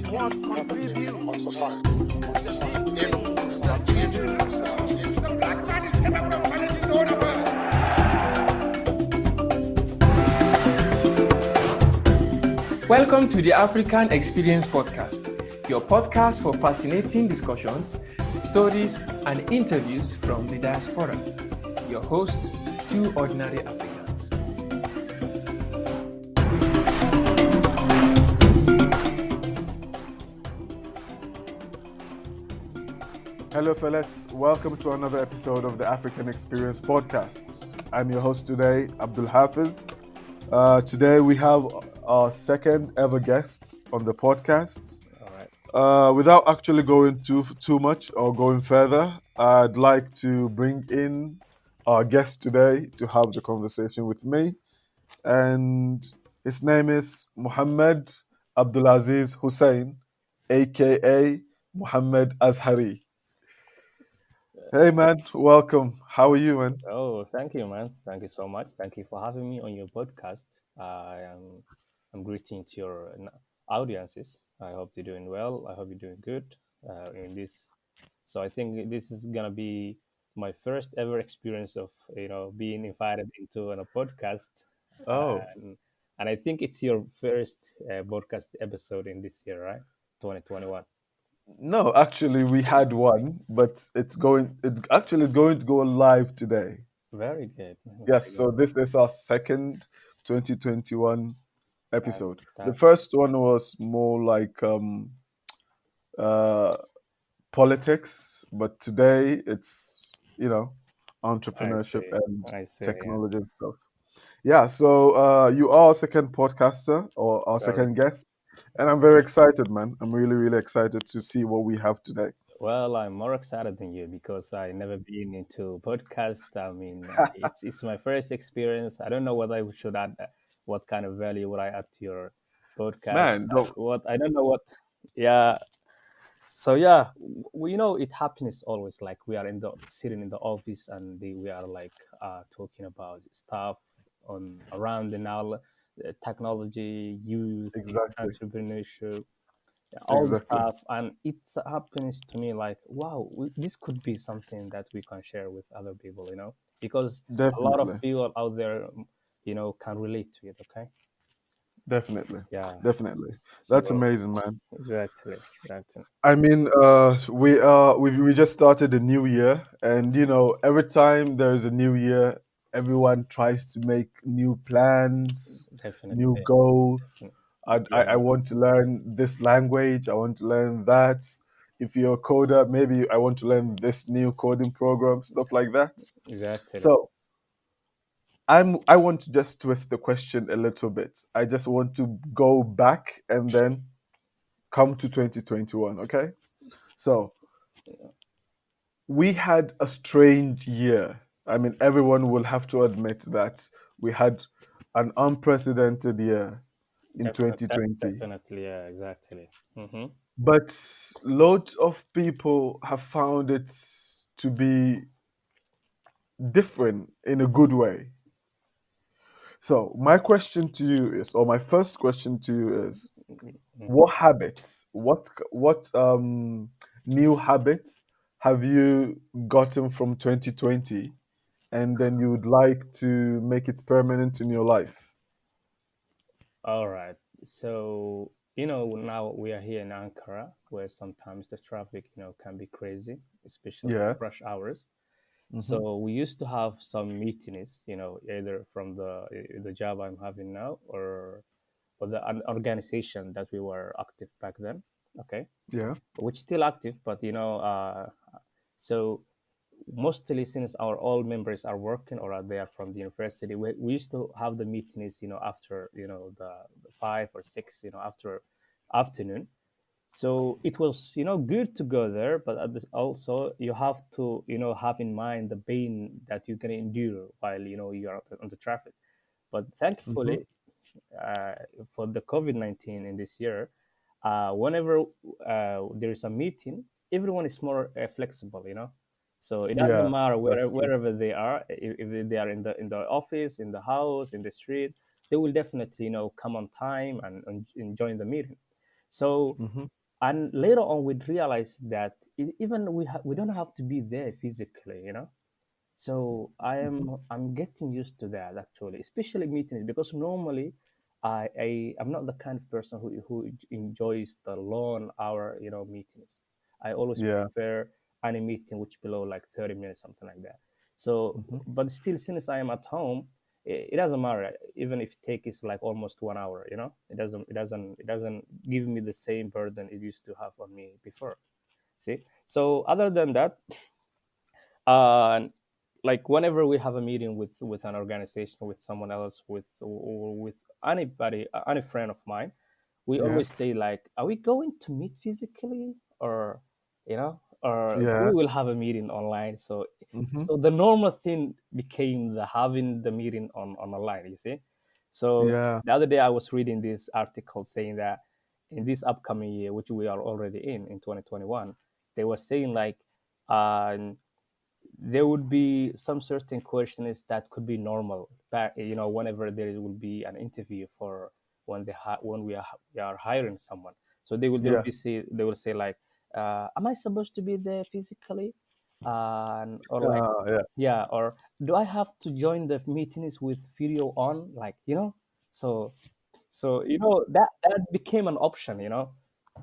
what contributes on society. The black man is capable of managing the whole world. Welcome to the African Experience Podcast, your podcast for fascinating discussions, stories, and interviews from the diaspora. Your hosts, two ordinary Africans. Hello, fellas. Welcome to another episode of the African Experience Podcast. I'm your host today, Abdul Hafiz. Today we have our second ever guest on the podcast. All right. Without actually going too much or going further, I'd like to bring in our guest today to have the conversation with me. And his name is Mohammed Abdulaziz Hussein, aka Mohammed Azhari. Hey man, welcome. How are you, man? Oh, thank you, man. Thank you so much. Thank you for having me on your podcast. I'm greeting to your audiences. I hope they're doing well. I hope you're doing good in this. So I think this is gonna be my first ever experience of being invited into a podcast, Oh, and, and I think it's your first podcast episode in this year, right? 2021. no, actually we had one, but it's going to go live today. Very good. Yes, Very good. so this is our second 2021 That's episode. The that's first one was more like uh politics, but today it's, I entrepreneurship see. and I see. Yeah. technology and stuff. Yeah, so you are our second podcaster or our Very second guest, and I'm very excited, man. I'm really, really excited to see what we have today. Well, I'm more excited than you because I never been into podcast. I mean, it's my first experience. I don't know what I should add, what kind of value would I add to your podcast. Man, don't. What I don't know what. Yeah. So yeah, it happens always. Like we are in the sitting in the office and we are like talking about stuff on around the now technology, youth, Exactly, entrepreneurship, all the exactly. stuff, and it happens to me like wow, this could be something that we can share with other people, because a lot of Definitely, people out there can relate to it. Okay. definitely, Yeah. definitely. That's So amazing, man. exactly. I mean, we just started a new year, and every time there is a new year, everyone tries to make new plans, new Definitely. goals. I Yeah. want to learn this language. I want to learn that. If you're a coder, maybe I want to learn this new coding program, stuff like that. Exactly. So I want to just twist the question a little bit. I just want to go back and then come to 2021. Okay, so we had a strange year. I mean, everyone will have to admit that we had an unprecedented year in Definitely. 2020. Definitely. Yeah. Exactly. Mm-hmm. But loads of people have found it to be different in a good way. So, my question to you is, or my first question to you is, what habits, what new habits have you gotten from 2020 and then you would like to make it permanent in your life? All right. So, now we are here in Ankara, where sometimes the traffic, can be crazy, especially Yeah. rush hours. Hmm. So we used to have some meetings, either from the job I'm having now or the organization that we were active back then. Okay, Yeah. which still active, but so mostly since our all members are working or are there from the university, we used to have the meetings, after the 5 or 6, after afternoon. So it was good to go there, but also you have to have in mind the pain that you can endure while you are on the traffic. But Hmm. thankfully, uh, for the COVID-19 in this year, whenever there is a meeting, everyone is more flexible, so it doesn't Yeah, matter that's true. wherever they are. If they are in the office, in the house, in the street, they will definitely come on time and join the meeting. So Hmm. And later on we'd realize that even we don't have to be there physically, so I'm getting used to that actually, especially meetings, because normally I'm not the kind of person who enjoys the long hour, meetings. I always Yeah. prefer any meeting which below like 30 minutes, something like that. So, Hmm. but still, since I am at home, it doesn't matter. Even if take is like almost 1 hour, it doesn't give me the same burden it used to have on me before. See, so other than that, uh, like whenever we have a meeting with an organization, with someone else, with or with anybody, any friend of mine, we Yeah. always say like, are we going to meet physically, or we Yeah. will have a meeting online? So Hmm. so the normal thing became the having the meeting on online, you see. So Yeah. the other day I was reading this article saying that in this upcoming year, which we are already in 2021, they were saying like, uh, there would be some certain questions that could be normal back, whenever there will be an interview for when we are hiring someone. So Yeah. they will say like, am I supposed to be there physically, or like, Yeah. yeah, or do I have to join the meetings with video on, like, so that became an option,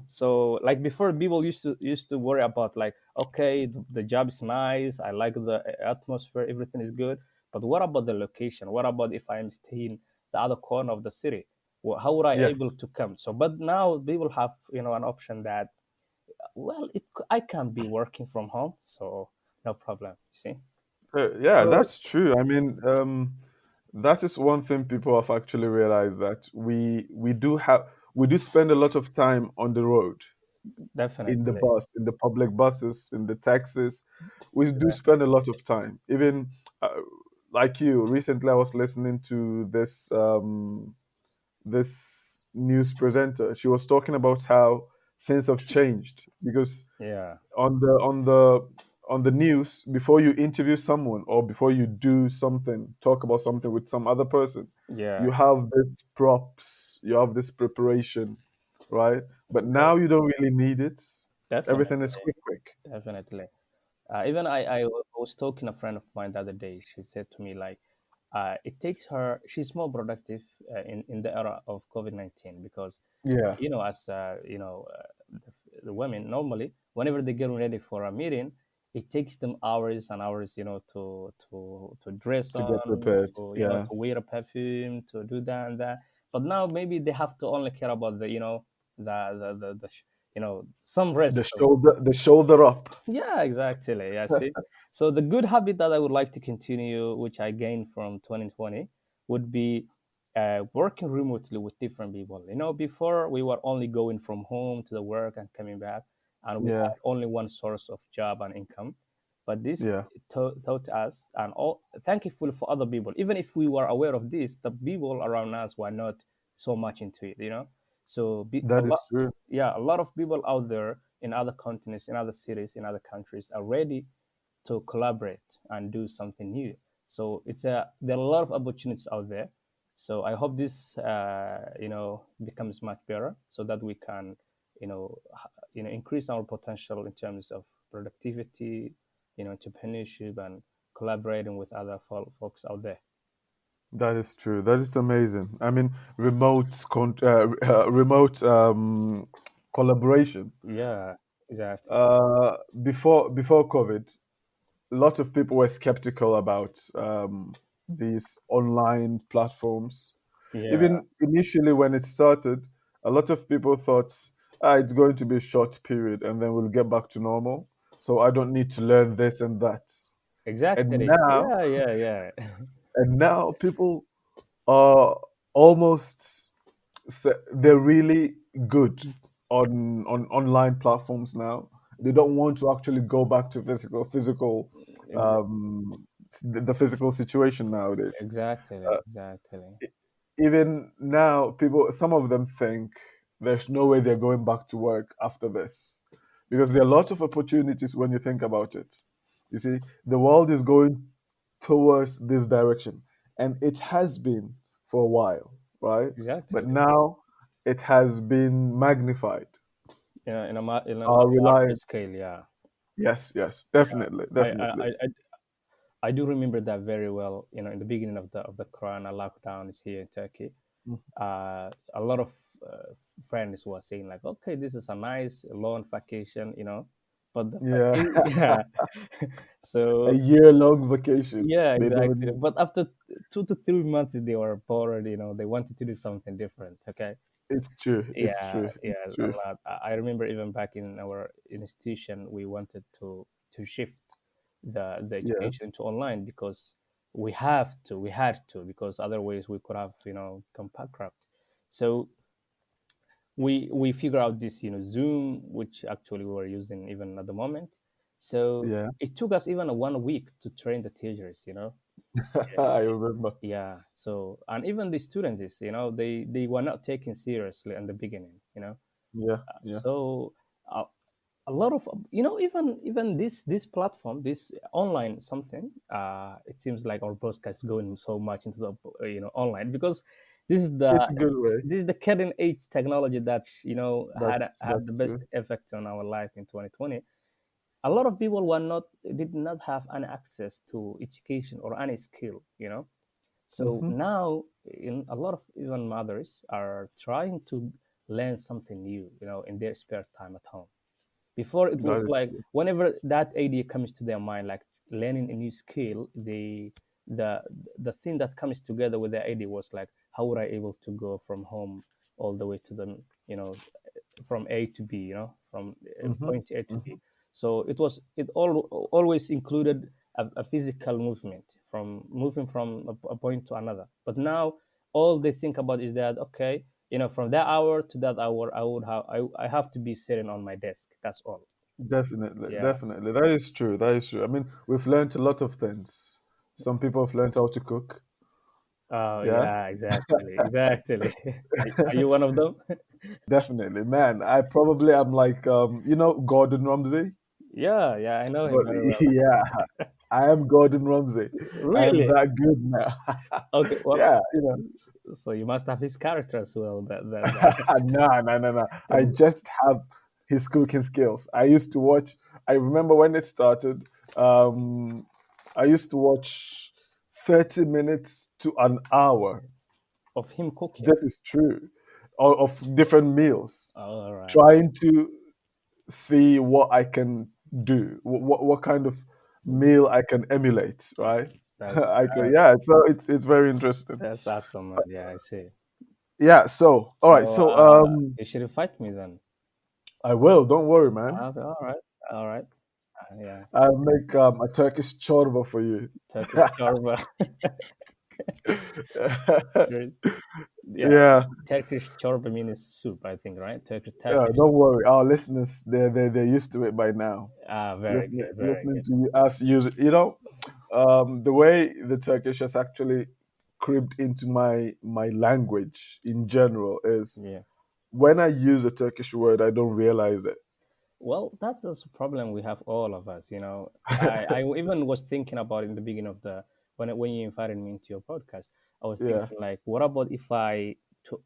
so like before, people used to worry about like, okay, the job is nice, I like the atmosphere, everything is good, but what about the location? What about if I'm staying the other corner of the city? Well, how would I able Yes. to come? So but now people have, an option that, well, I can be working from home, so no problem, you see. Yeah, So that's true. I mean, that is one thing people have actually realized, that we do spend a lot of time on the road, in the definitely. bus, in the public buses, in the taxis. We do Yeah, spend a lot of time. Even like you, recently I was listening to this news presenter. She was talking about how things have changed, because yeah, on the news, before you interview someone or before you do something, talk about something with some other person, yeah, you have this props, you have this preparation, right? But now you don't really need it. definitely, Everything is quick, quick. definitely. Even I was talking to a friend of mine the other day. She said to me like, it takes her. She's more productive in the era of COVID-19 because, Yeah, as the women normally, whenever they get ready for a meeting, it takes them hours and hours, to dress to get on, prepared. to Yeah, wear a perfume, to do that and that. But now maybe they have to only care about some rest. the shoulder up. Yeah, exactly. Yeah, see. So the good habit that I would like to continue, which I gained from 2020, would be working remotely with different people. Before we were only going from home to the work and coming back, and we Yeah, had only one source of job and income. But this yeah, taught us, and all thankful for other people. Even if we were aware of this, the people around us were not so much into it. So a that lot, is true. yeah, a lot of people out there in other continents, in other cities, in other countries are ready to collaborate and do something new. So there are a lot of opportunities out there. So I hope this becomes much better so that we can increase our potential in terms of productivity, entrepreneurship, and collaborating with other folks out there. That is true. That is amazing. I mean, remote collaboration. Yeah, exactly. Before COVID, a lot of people were skeptical about these online platforms. Yeah, Even initially, when it started, a lot of people thought, it's going to be a short period and then we'll get back to normal. So I don't need to learn this and that. And exactly. now, Yeah, yeah, yeah. and now people are almost they're really good on online platforms now. They don't want to actually go back to physical the physical situation nowadays. Exactly, Uh, exactly. Even now, people, some of them think there's no way they're going back to work after this, because there are lots of opportunities when you think about it. You see, the world is going towards this direction, and it has been for a while, right? But Exactly. now it has been magnified. in a larger Reliant. scale. Yeah, Yes, yes, yeah. definitely, I, I definitely. I I I do remember that very well. In the beginning of the Corona lockdown is here in Turkey. Mhm. A lot of friends were saying like, okay, this is a nice long vacation, but Yeah, yeah. a So year-long vacation. yeah, They never exactly. knew. But after 2 to 3 months, they were bored. They wanted to do something different. Okay. It's true. It's Yeah, true. yeah, It's a true. lot. I remember even back in our institution, we wanted to shift the Yeah, education to online because we had to, because otherwise we could have come bankrupt. So we figure out this Zoom, which actually we were using even at the moment. So yeah. it took us even a 1 week to train the teachers. I remember. Yeah. So, and even the students is they were not taken seriously in the beginning. Yeah, yeah, So uh, a lot of even this platform, this online something, it seems like our podcast going so much into the online, because this is the it's a good way. this is the cutting edge technology that had That's the best true. effect on our life in 2020. A lot of people did not have any access to education or any skill. So Hmm. now, in a lot of even mothers are trying to learn something new, in their spare time at home. Before, it was That is like true. whenever that idea comes to their mind, like learning a new skill, the the thing that comes together with the idea was like, how would I able to go from home all the way to you know from A to B, from Hmm. point A to Hmm. B. So always included a physical movement, from moving from a point to another. But now all they think about is that, okay, from that hour to that hour, I have to be sitting on my desk. That's all. Definitely, Yeah. definitely. That is true. That is true. I mean, we've learned a lot of things. Some people have learned how to cook. Oh Yeah, yeah, exactly, exactly. Are you one of them? definitely. Man, I probably am like, Gordon Ramsay. Yeah, yeah, I know him But very well. yeah, I am Gordon Ramsay. I am Really? that good now. Okay, well, Yeah, so you must have his character as well. no, no, no, no. I just have his cooking skills. I used to watch. I remember when it started. Um, I used to watch 30 minutes to an hour. Of him cooking. This is true. Of different meals, All right. trying to see what I can do, what kind of meal I can emulate, right? That's I can, nice. yeah. So it's very interesting. That's awesome, man. Yeah, I see. Yeah. So all right. So So you should invite me then. I will. Don't worry, man. All right, all right. Yeah, I'll make a Turkish chorba for you. Turkish chorba. There- yeah, Yeah. Turkish chorba means soup, I think, right? Yeah. Turkish Don't soup. worry. Our listeners, they're used to it by now. Very good, very Listening good. to us use it. The way the Turkish has actually crept into my language in general is Yeah. when I use a Turkish word, I don't realize it. Well, that's a problem we have, all of us. I even was thinking about in the beginning of when you invited me into your podcast. I was Yeah, thinking like, what about if I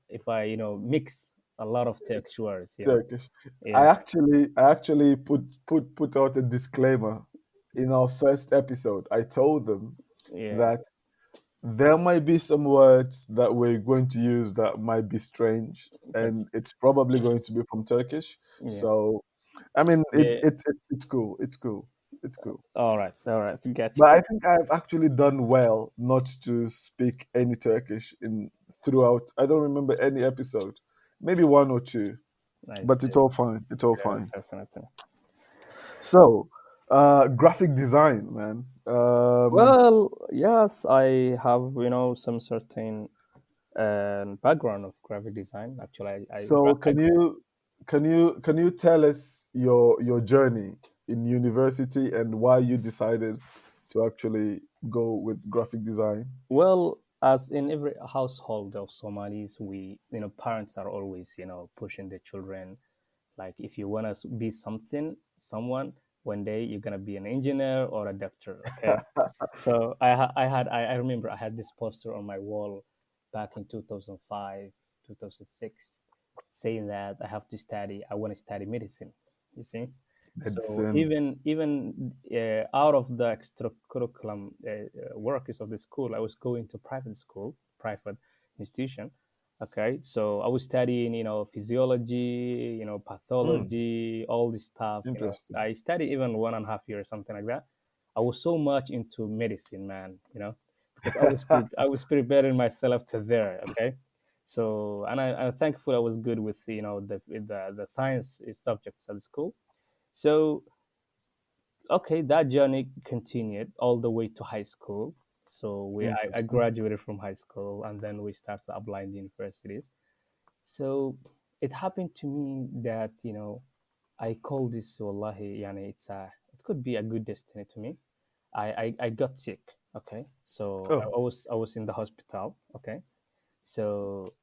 mix a lot of Turkish words. Turkish. Yeah, I actually put out a disclaimer in our first episode. I told them yeah, that there might be some words that we're going to use that might be strange, but and it's probably going to be from Turkish. yeah, So, I mean, yeah. it's cool. It's cool. It's cool. All right, get But you. I think I've actually done well not to speak any Turkish in throughout. I don't remember any episode, maybe one or two, I but it's see. all fine. It's all Yeah, fine. definitely. So, graphic design, man. Well, yes, I have some certain background of graphic design. Actually, So can you tell us your journey in university and why you decided to actually go with graphic design? Well, as in every household of Somalis, parents are always, pushing their children. Like, if you want to be someone, one day you're gonna be an engineer or a doctor. Okay. So I remember I had this poster on my wall back in 2005, 2006. saying that I want to study medicine. You see, so Medicine. even out of the extracurriculum works of the school, I was going to private school, private institution. Okay, so I was studying, physiology, Hmm. pathology, all this stuff. Interesting. I studied even 1.5 years, something like that. I was so much into medicine, man. Because I was preparing myself to there. Okay, so and I'm thankful I was good with the science subjects at school. So okay, that journey continued all the way to high school. So I Interesting. graduated from high school, and then we started applying the universities. So it happened to me that I call this wallahi yani it could be a good destiny to me. I got sick. Okay, so Oh, I was in the hospital. Okay, so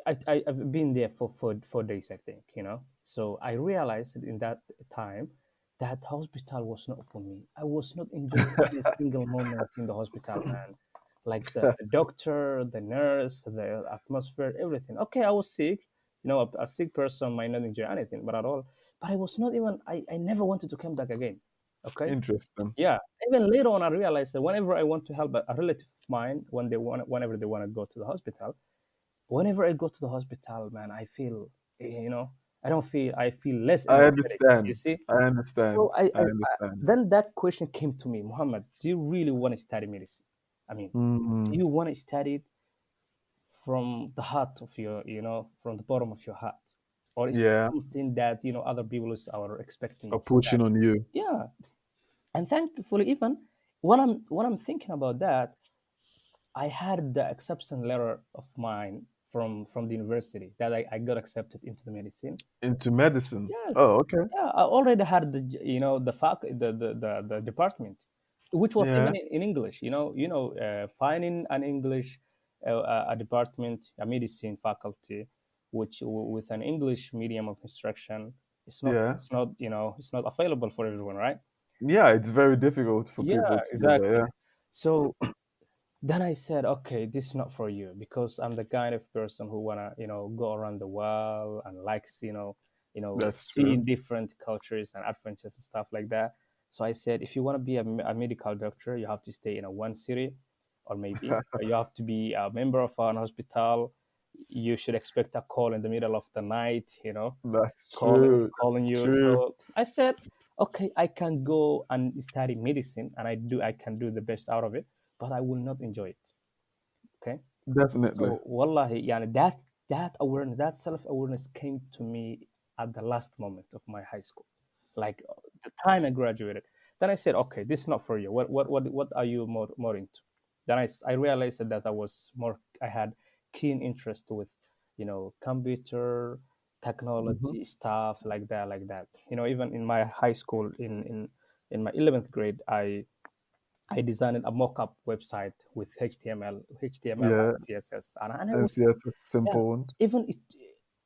I've been there for 4 days, I think, So I realized in that time that hospital was not for me. I was not enjoying any single moment in the hospital, man. Like the doctor, the nurse, the atmosphere, everything. Okay, I was sick. A sick person might not enjoy anything, but at all. But I was not even, I never wanted to come back again. Okay. interesting. Yeah. Even later on, I realized that whenever I want to help a relative of mine, whenever they want to go to the hospital, whenever I go to the hospital, man, I feel, I feel less I energetic. You understand. see? I So understand. I understand. then that question came to me, Muhammad, do you really want to study medicine? I mean, do Mm, you want to study it from the heart of from the bottom of your heart? Or is it yeah, something that, other people are expecting you are to pushing study? on you. Yeah. And thankfully, even when I'm thinking about that, I had the acceptance letter of mine from the university that I got accepted into the medicine. Into medicine. Yes, Oh, okay. yeah, I already had the department, which was Yeah, even in English. Finding an English a department, a medicine faculty, which with an English medium of instruction, yeah. it's not available for everyone, right? Yeah, it's very difficult for Yeah, people to get exactly. there. So then I said, okay, this is not for you because I'm the kind of person who wanna, go around the world and likes, That's seeing true. different cultures and adventures and stuff like that. So I said, if you want to be a medical doctor, you have to stay in a one city, or maybe you have to be a member of an hospital. You should expect a call in the middle of the night, That's calling true. calling That's you. true. So I said, okay, I can go and study medicine, and I can do the best out of it, but I will not enjoy it. Okay. Definitely. So wallahi, yani that awareness, that self-awareness came to me at the last moment of my high school, like the time I graduated. Then I said, okay, this is not for you. What are you more into? Then I realized that I had keen interest with computer Hmm. technology stuff like that. Even in my high school, in my 11th grade, I designed a mock-up website with HTML Yeah, and CSS, and I and was, CS is yeah. simple ones. Even it,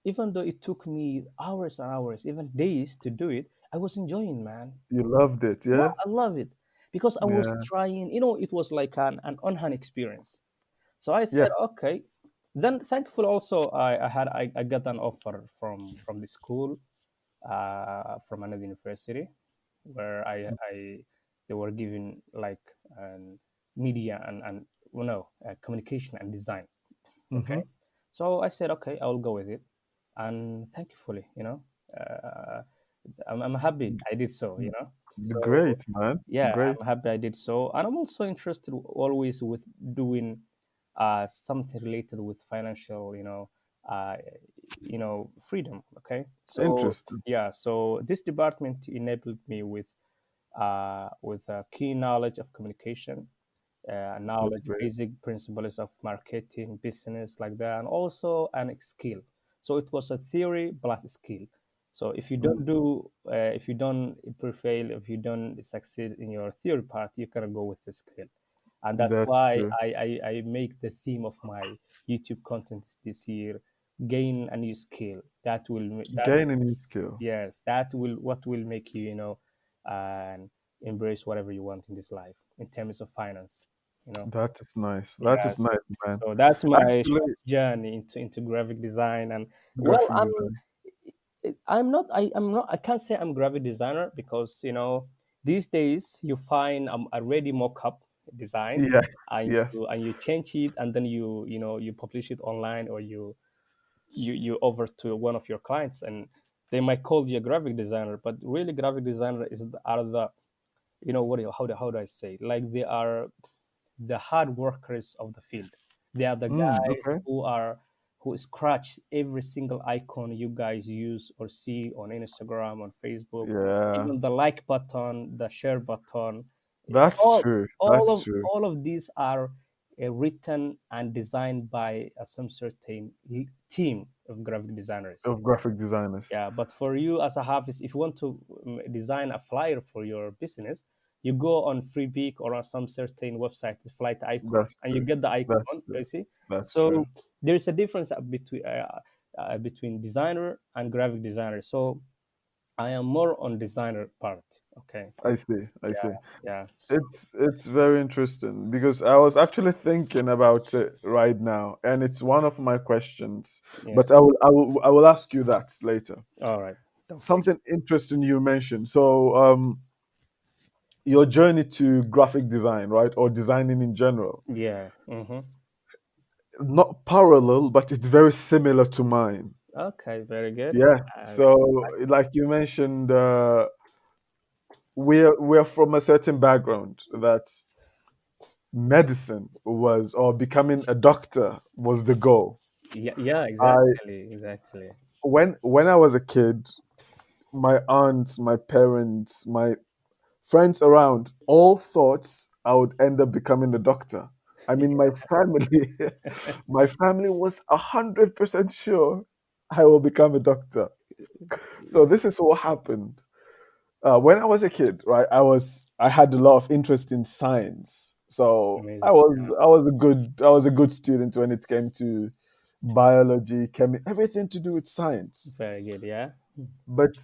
even though it took me hours and hours, even days to do it, I was enjoying, man. You loved it, Yeah, yeah? I love it because I was Yeah. trying. It was like an on-hand experience. So I Yeah. said, okay. Then thankful also, I got an offer from the school, from another university, where they were giving like media and communication and design. Mm-hmm. Okay, so I said, okay, I'll go with it, and thankfully, uh, I'm happy I did so. So Great, man. yeah, Great. I'm happy I did so, and I'm also interested always with doing something related with financial, uh, freedom. Okay, so Interesting. yeah, so this department enabled me with a key knowledge of communication, That's knowledge, great. basic principles of marketing, business, like that, and also an skill. So it was a theory plus skill. So Mm, if you don't prevail, if you don't succeed in your theory part, you can go with the skill, and that's that's why true. I make the theme of my YouTube content this year: gain a new skill that Gain a new skill. yes, that will what will make you, and embrace whatever you want in this life in terms of finance. You know. That is nice. That Yeah. is nice, man. So that's my Actually, short journey into graphic design. And well, graphic design. I'm not, I can't say I'm graphic designer because, these days you find a ready mock-up design, Yes, and yes, you change it, and then you publish it online, or you over to one of your clients, and they might call you a graphic designer, but really graphic designer are the, how do I say, like, they are the hard workers of the field. They are the guys okay. who scratch every single icon you guys use or see on Instagram, on Facebook, Yeah, even the like button, the share button. that's All true. all That's of true. all of these are written and designed by some certain team of graphic designers. Of graphic designers. Yeah, but for you as a Hafiz, if you want to design a flyer for your business, you go on Freepeak or on some certain website, flight icon, That's and you true. get the That's icon. true. You see, That's true. so there's a difference between designer and graphic designer. So I am more on designer part. Okay. I see. I see. Yeah. So It's very interesting because I was actually thinking about it right now, and it's one of my questions. yeah. But I will ask you that later. All right. Okay. Something interesting you mentioned. So your journey to graphic design, right, or designing in general, Yeah. Mm-hmm. not parallel, but it's very similar to mine. Okay. Very good. Yeah. Uh, So, like you mentioned, we're from a certain background that medicine was, or becoming a doctor was the goal. yeah. Yeah. I Exactly. Exactly. when I was a kid, my aunts, my parents, my friends around all thought I would end up becoming a doctor. I mean, my family, my family was 100% sure I will become a doctor. So this is what happened. When I was a kid, right? I had a lot of interest in science. So I Amazing. was I was a good student when it came to biology, chemistry, everything to do with science. Very good. Yeah. But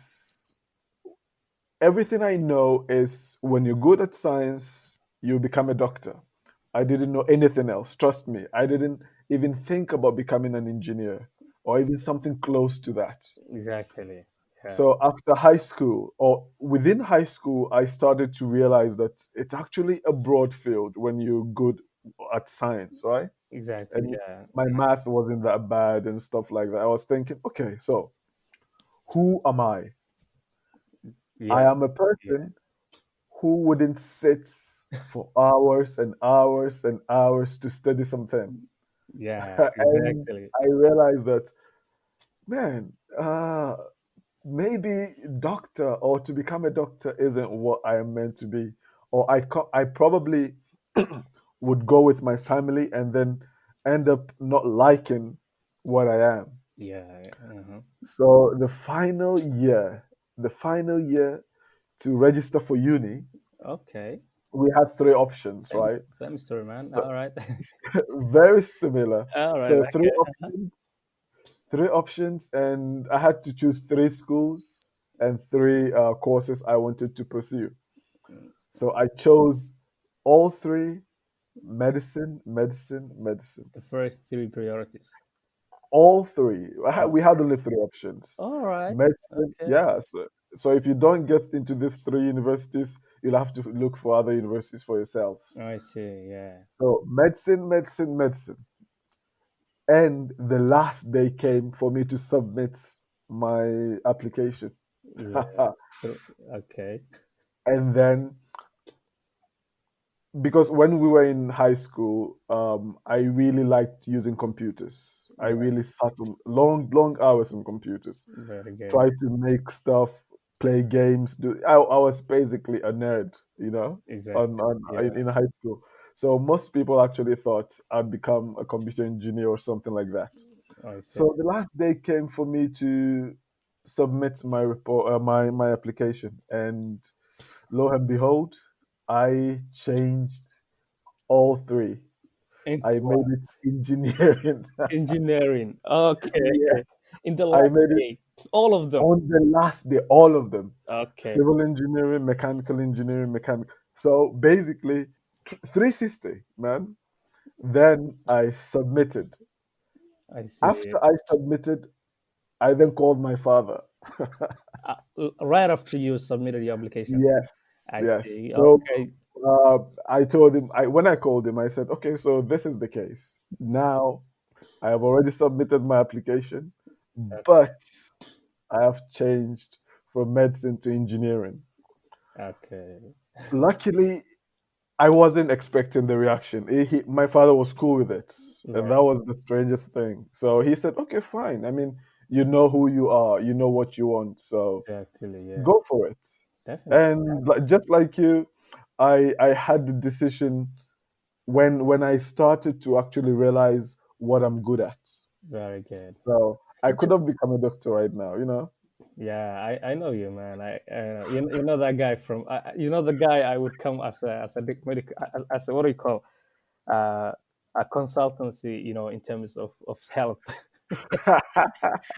everything I know is when you're good at science, you become a doctor. I didn't know anything else. Trust me, I didn't even think about becoming an engineer or even something close to that. Exactly. Yeah. So after high school, or within high school, I started to realize that it's actually a broad field when you're good at science, right? Exactly. And Yeah. my math wasn't that bad and stuff like that. I was thinking, okay, so who am I? I Yeah. am a Yeah. person who wouldn't sit for hours and hours and hours to study something. Yeah. And Exactly. I realized that, man, maybe doctor or to become a doctor isn't what I am meant to be. Or I probably would go with my family and then end up not liking what I am. Yeah. Uh-huh. So the final year to register for uni, Okay. we had three options, Same, right? same story, man. So All right. very similar. All right. So three Okay. options, three options, and I had to choose three schools and three courses I wanted to pursue. So I chose all three: medicine, medicine, medicine. The first three priorities. All three. Oh, We had only three options: all right. medicine. Okay. Yeah. So if you don't get into these three universities, you'll have to look for other universities for yourselves. I see. Yeah. So medicine, medicine, medicine. And the last day came for me to submit my application. Yeah. Okay. And then, because when we were in high school, I really liked using computers. I Yeah. really sat on long, long hours on computers, Very good. try to make stuff, play games. I was basically a nerd, Exactly. in Yeah. high school. So most people actually thought I'd become a computer engineer or something like that. I see. So the last day came for me to submit my report, my application, and lo and behold, I changed all three. Into I what? made it engineering. Engineering. Okay. Yeah, In the I last made it day, all of them. on the last day, all of them. Okay. Civil engineering, mechanical engineering, mechanic. So basically, 360, man. Then I submitted. I see. After I submitted, I then called my father. Right after you submitted your application. Yes, I yes. see. So Okay. I told him, when I called him, I said, okay, so this is the case. Now I have already submitted my application, but I have changed from medicine to engineering. Okay. Luckily, I wasn't expecting the reaction. My father was cool with it, and Very that was the strangest thing. So he said, okay, fine. I mean, you know who you are, you know what you want, so exactly. Yeah. go for it. Definitely. And just like you, I had the decision when I started to actually realize what I'm good at. Very good. So I could Even have become a doctor right now, you know? yeah, I know you, man. You know that guy from you know the guy I would come as a big medical as a, what do you call uh, a consultancy, you know, in terms of health.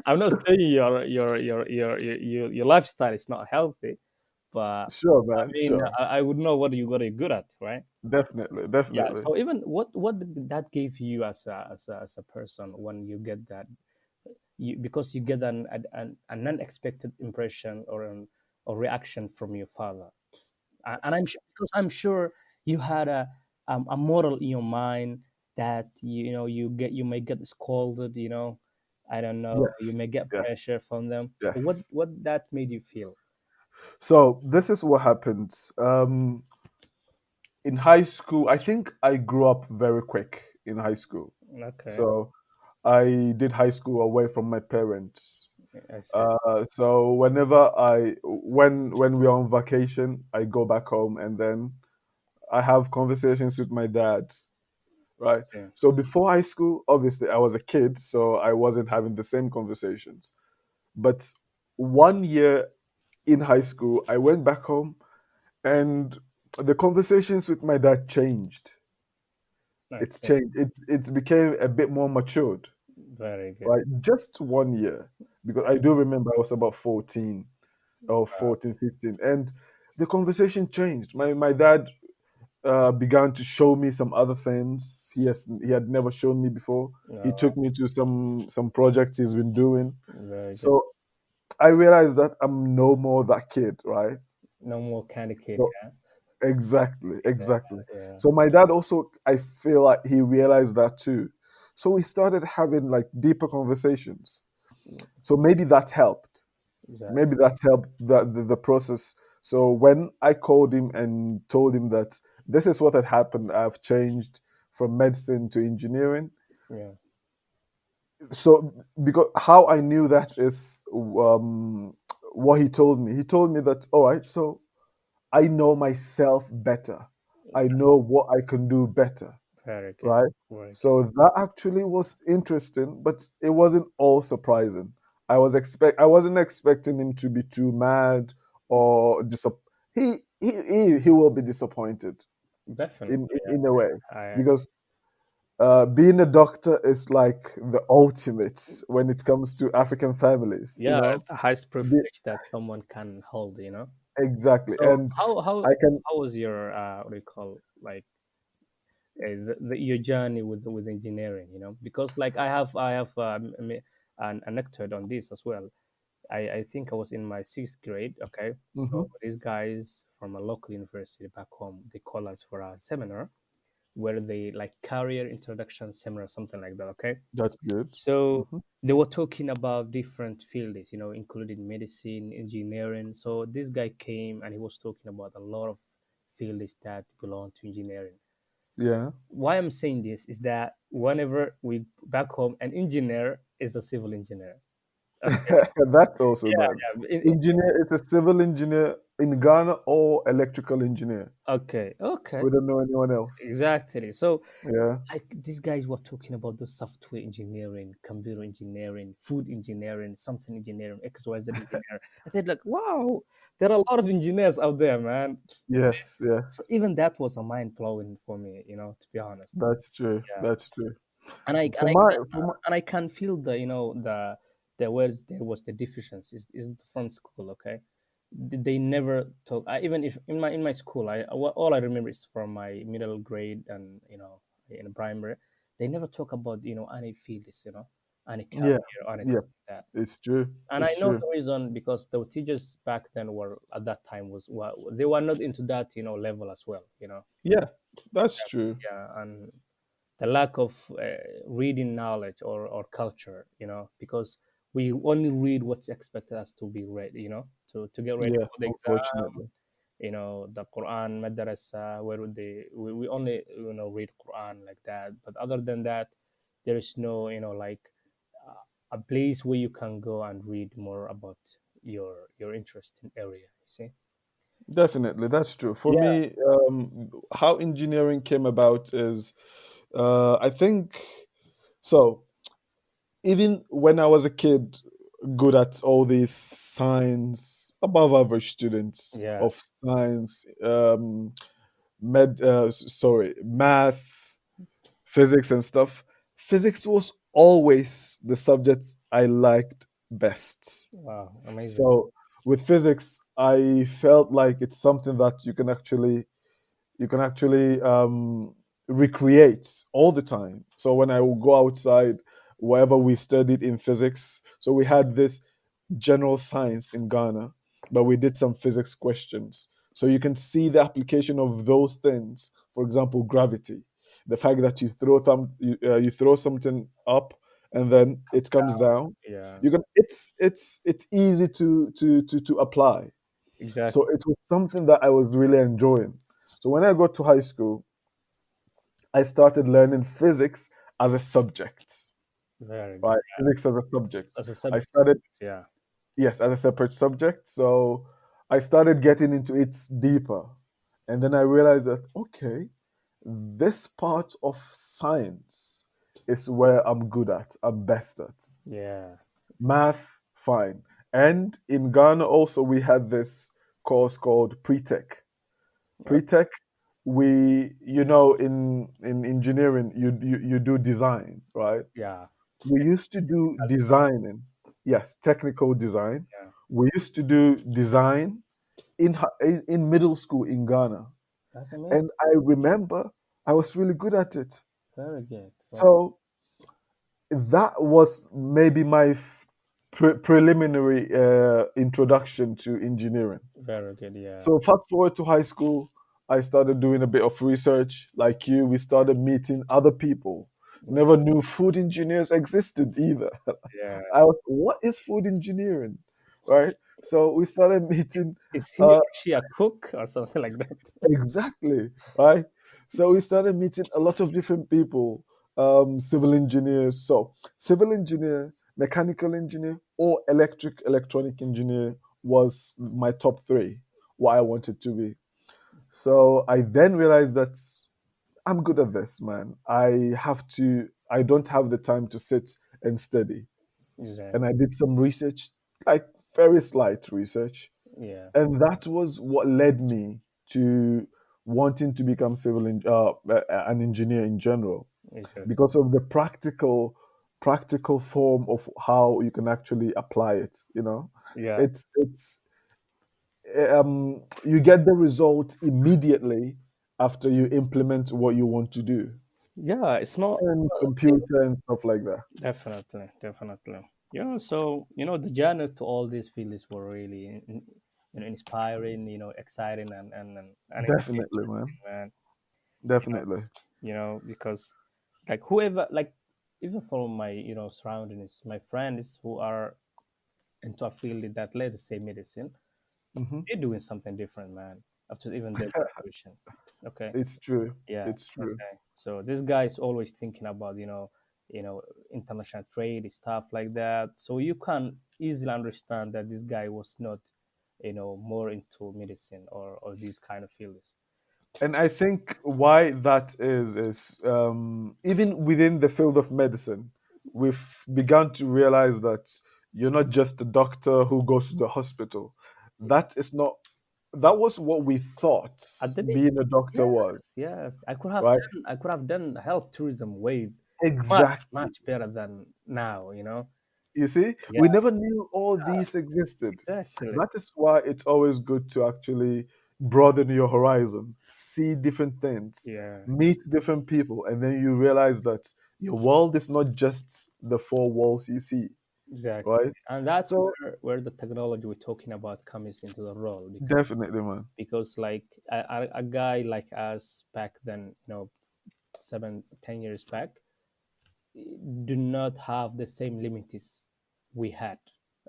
I'm not saying your lifestyle is not healthy, but Sure, I man, mean, sure. I would know what are you good at, right? Definitely, Yeah. definitely. So even what did that gave you as a person when you get that because you get an unexpected impression or an or reaction from your father, and because I'm sure you had a model in your mind that you know you may get scolded, you know, I don't know, you Yes, may get yes, pressure from them. So yes. what that made you feel? So this is what happened. In high school, I think I grew up very quick in high school. Okay, So I did high school away from my parents. I see. So whenever when we're on vacation, I go back home and then I have conversations with my dad, I right? see. So before high school, obviously I was a kid, so I wasn't having the same conversations. But 1 year in high school, I went back home and the conversations with my dad changed. I It's see. changed. It's became a bit more matured, Very good. right? Just 1 year. Because I do remember I was about 14 or Wow. 14, 15. And the conversation changed. My dad began to show me some other things he had never shown me before. He No, took me to some projects he's been doing. very good. So I realized that I'm no more that kid, right? No more candy kid, So yeah. exactly, Yeah, exactly. yeah. So my dad also, I feel like he realized that too. So we started having like deeper conversations. So maybe that helped. Exactly. Maybe that helped the process. So when I called him and told him that this is what had happened, I've changed from medicine to engineering. Yeah. So because how I knew that is what he told me. He told me that, all right, so I know myself better. I know what I can do better, Very good. right? Very good. So that actually was interesting, but it wasn't all surprising. I wasn't expecting him to be too mad or he will be disappointed Definitely. in a way I agree. because being a doctor is like the ultimate when it comes to African families, you Yeah, know. the highest Be- privilege that someone can hold, you know. exactly, So and how I can. how was your what do you call like your journey with engineering? You know, because like I have an anecdote on this as well. I think I was in my sixth grade. Okay, Mhm, so these guys from a local university back home they call us for a seminar where they like career introduction seminar something like that. Okay, that's good. so Mhm. they were talking about different fields, you know, including medicine, engineering. So this guy came and he was talking about a lot of fields that belong to engineering. Yeah, Why I'm saying this is that whenever we back home, an engineer is a civil engineer. Okay. that's also Yeah, that. yeah. Engineer is a civil engineer in Ghana or electrical engineer. Okay, okay, We don't know anyone else. exactly. So Yeah. like these guys were talking about the software engineering, computer engineering, food engineering, something engineering, XYZ engineer. I said like, wow, there are a lot of engineers out there, man. Yes, So yes. even that was a mind blowing for me, you know, to be honest. That's true. Yeah, That's true. and I For my for my and I can feel the you know the where there was the deficiencies is from school. Okay, they never talk. Even if in my school, all I remember is from my middle grade and in primary, they never talk about any fields, any Yeah, career or anything yeah, like that. it's true. And I It's know true. the reason because the teachers back then were at that time they were not into that level as well. Yeah, that's true. Yeah, and the lack of reading knowledge or culture, because we only read what's expected us to be ready, to get ready Yeah, for the exam, unfortunately. the Quran madrasa, where we only read Quran like that. But other than that, there is no like a place where you can go and read more about your interest in area. You see? Definitely, that's true. For Yeah, me, how engineering came about is, I think, so. Even when I was a kid, good at all these science, above average students yeah, of science, math, physics, and stuff. Physics was always the subject I liked best. wow, amazing. So with physics, I felt like it's something that you can actually recreate all the time. So when I would go outside, wherever we studied in physics, so we had this general science in Ghana, but we did some physics questions. So you can see the application of those things. For example, gravity, the fact that you throw something up and then it comes down. Yeah, You can it's easy to apply. So exactly. it was something that I was really enjoying. So when I got to high school, I started learning physics as a subject, Very good. right? Physics as a subject. As a I subject, started, yeah, yes, as a separate subject. So I started getting into it deeper. And then I realized that, okay, this part of science is where I'm good at, I'm best at. yeah, Math, fine. And in Ghana also we had this course called pre-tech. Pre-tech, we in engineering you do design, right? yeah, We used to do technical design. designing. Yes, technical design. Yeah, We used to do design in middle school in Ghana, that's amazing. and I remember I was really good at it. Very good. Wow. So that was maybe my preliminary introduction to engineering. Very good. Yeah. So fast forward to high school, I started doing a bit of research. Like you, we started meeting other people. Yeah. Never knew food engineers existed either. Yeah. I was, what is food engineering? Right? So we started meeting Is he uh or she a cook or something like that? exactly, right? So we started meeting a lot of different people, civil engineers. So civil engineer, mechanical engineer, or electronic engineer was my top three, what I wanted to be. So I then realized that I'm good at this, man. I don't have the time to sit and study. And Exactly. I did some research, like very slight research. Yeah. And that was what led me to wanting to become an engineer in general, Exactly. because of the practical form of how you can actually apply it. Yeah. It's you get the result immediately after you implement what you want to do, Yeah. It's not. It's and not a thing. computer and stuff like that. Definitely. Definitely. So the journey to all these fields were really inspiring. Exciting and Definitely, man. interesting, man. You know. Definitely. Because like whoever like even from my surroundings, my friends who are into a field that, let's say, medicine, Hmm. they're doing something different, man, after even their graduation. Okay. It's true. Yeah. It's true. Okay. So this guy is always thinking about you know international trade stuff like that, so you can easily understand that this guy was not more into medicine or these kind of fields. And I think why that is even within the field of medicine, we've begun to realize that you're not just a doctor who goes to the hospital. That is not, that was what we thought At the being a beginning, doctor was, yes, right? I could have done health tourism way Exactly. much better than now. You see, Yeah, we never knew all these existed. exactly. That is why it's always good to actually broaden your horizon, see different things, Yeah, meet different people, and then you realize that your world is not just the four walls you see, exactly. right? And that's So where the technology we're talking about comes into the role, definitely, man. because like a guy like us back then, 7, 10 years back, do not have the same limits we had.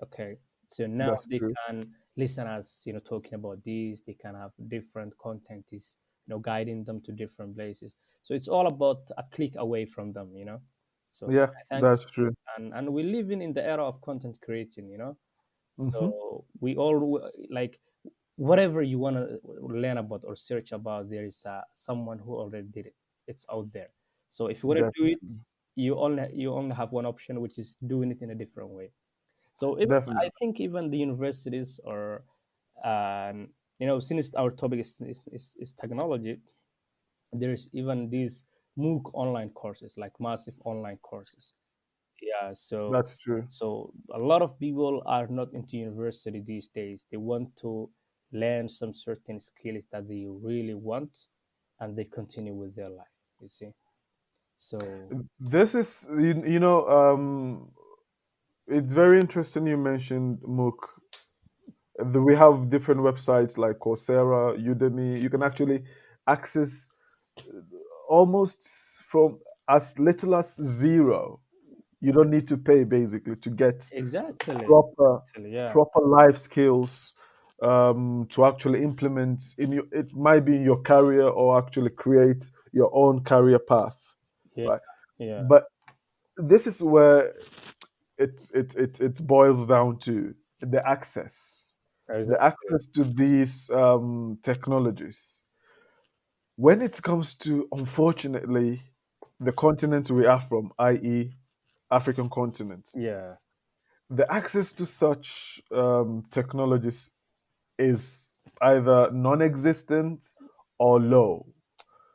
Okay, so now That's they true. can listen us, talking about this. They can have different content is, guiding them to different places. So it's all about a click away from them. So Yeah, I thank that's true. and we live in the era of content creating. Hmm. So we all like whatever you want to learn about or search about, there is someone who already did it. It's out there. So if you want to do it, Definitely, you only have one option, which is doing it in a different way. So even I definitely. think even the universities or since our topic is technology, there's even these MOOC online courses, like massive online courses. Yeah, That's true. so a lot of people are not into university these days. They want to learn some certain skills that they really want, and they continue with their life. You see, so This is, it's very interesting you mentioned MOOC. We have different websites like Coursera, Udemy. You can actually access almost from as little as zero. You don't need to pay basically to get exactly, proper actually, yeah, proper life skills to actually implement in your. It might be in your career or actually create your own career path, yeah, right? yeah, But this is where it boils down to the access, the exactly, access to these technologies. When it comes to, unfortunately, the continent we are from, i.e., African continent, yeah. the access to such technologies is either non-existent or low.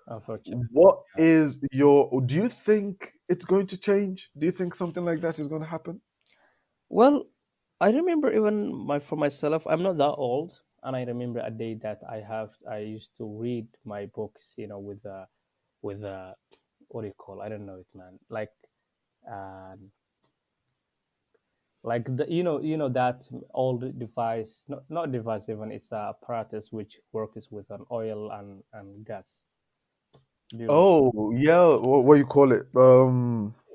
Unfortunately, What is your? Do you think it's going to change? Do you think something like that is going to happen? well, I remember even for myself, I'm not that old, and I remember a day that I used to read my books, with what do you call? I don't know it, man. Um, like that old device, not device even. It's a apparatus which works with an oil and gas. Do you remember? Oh yeah, what you call it?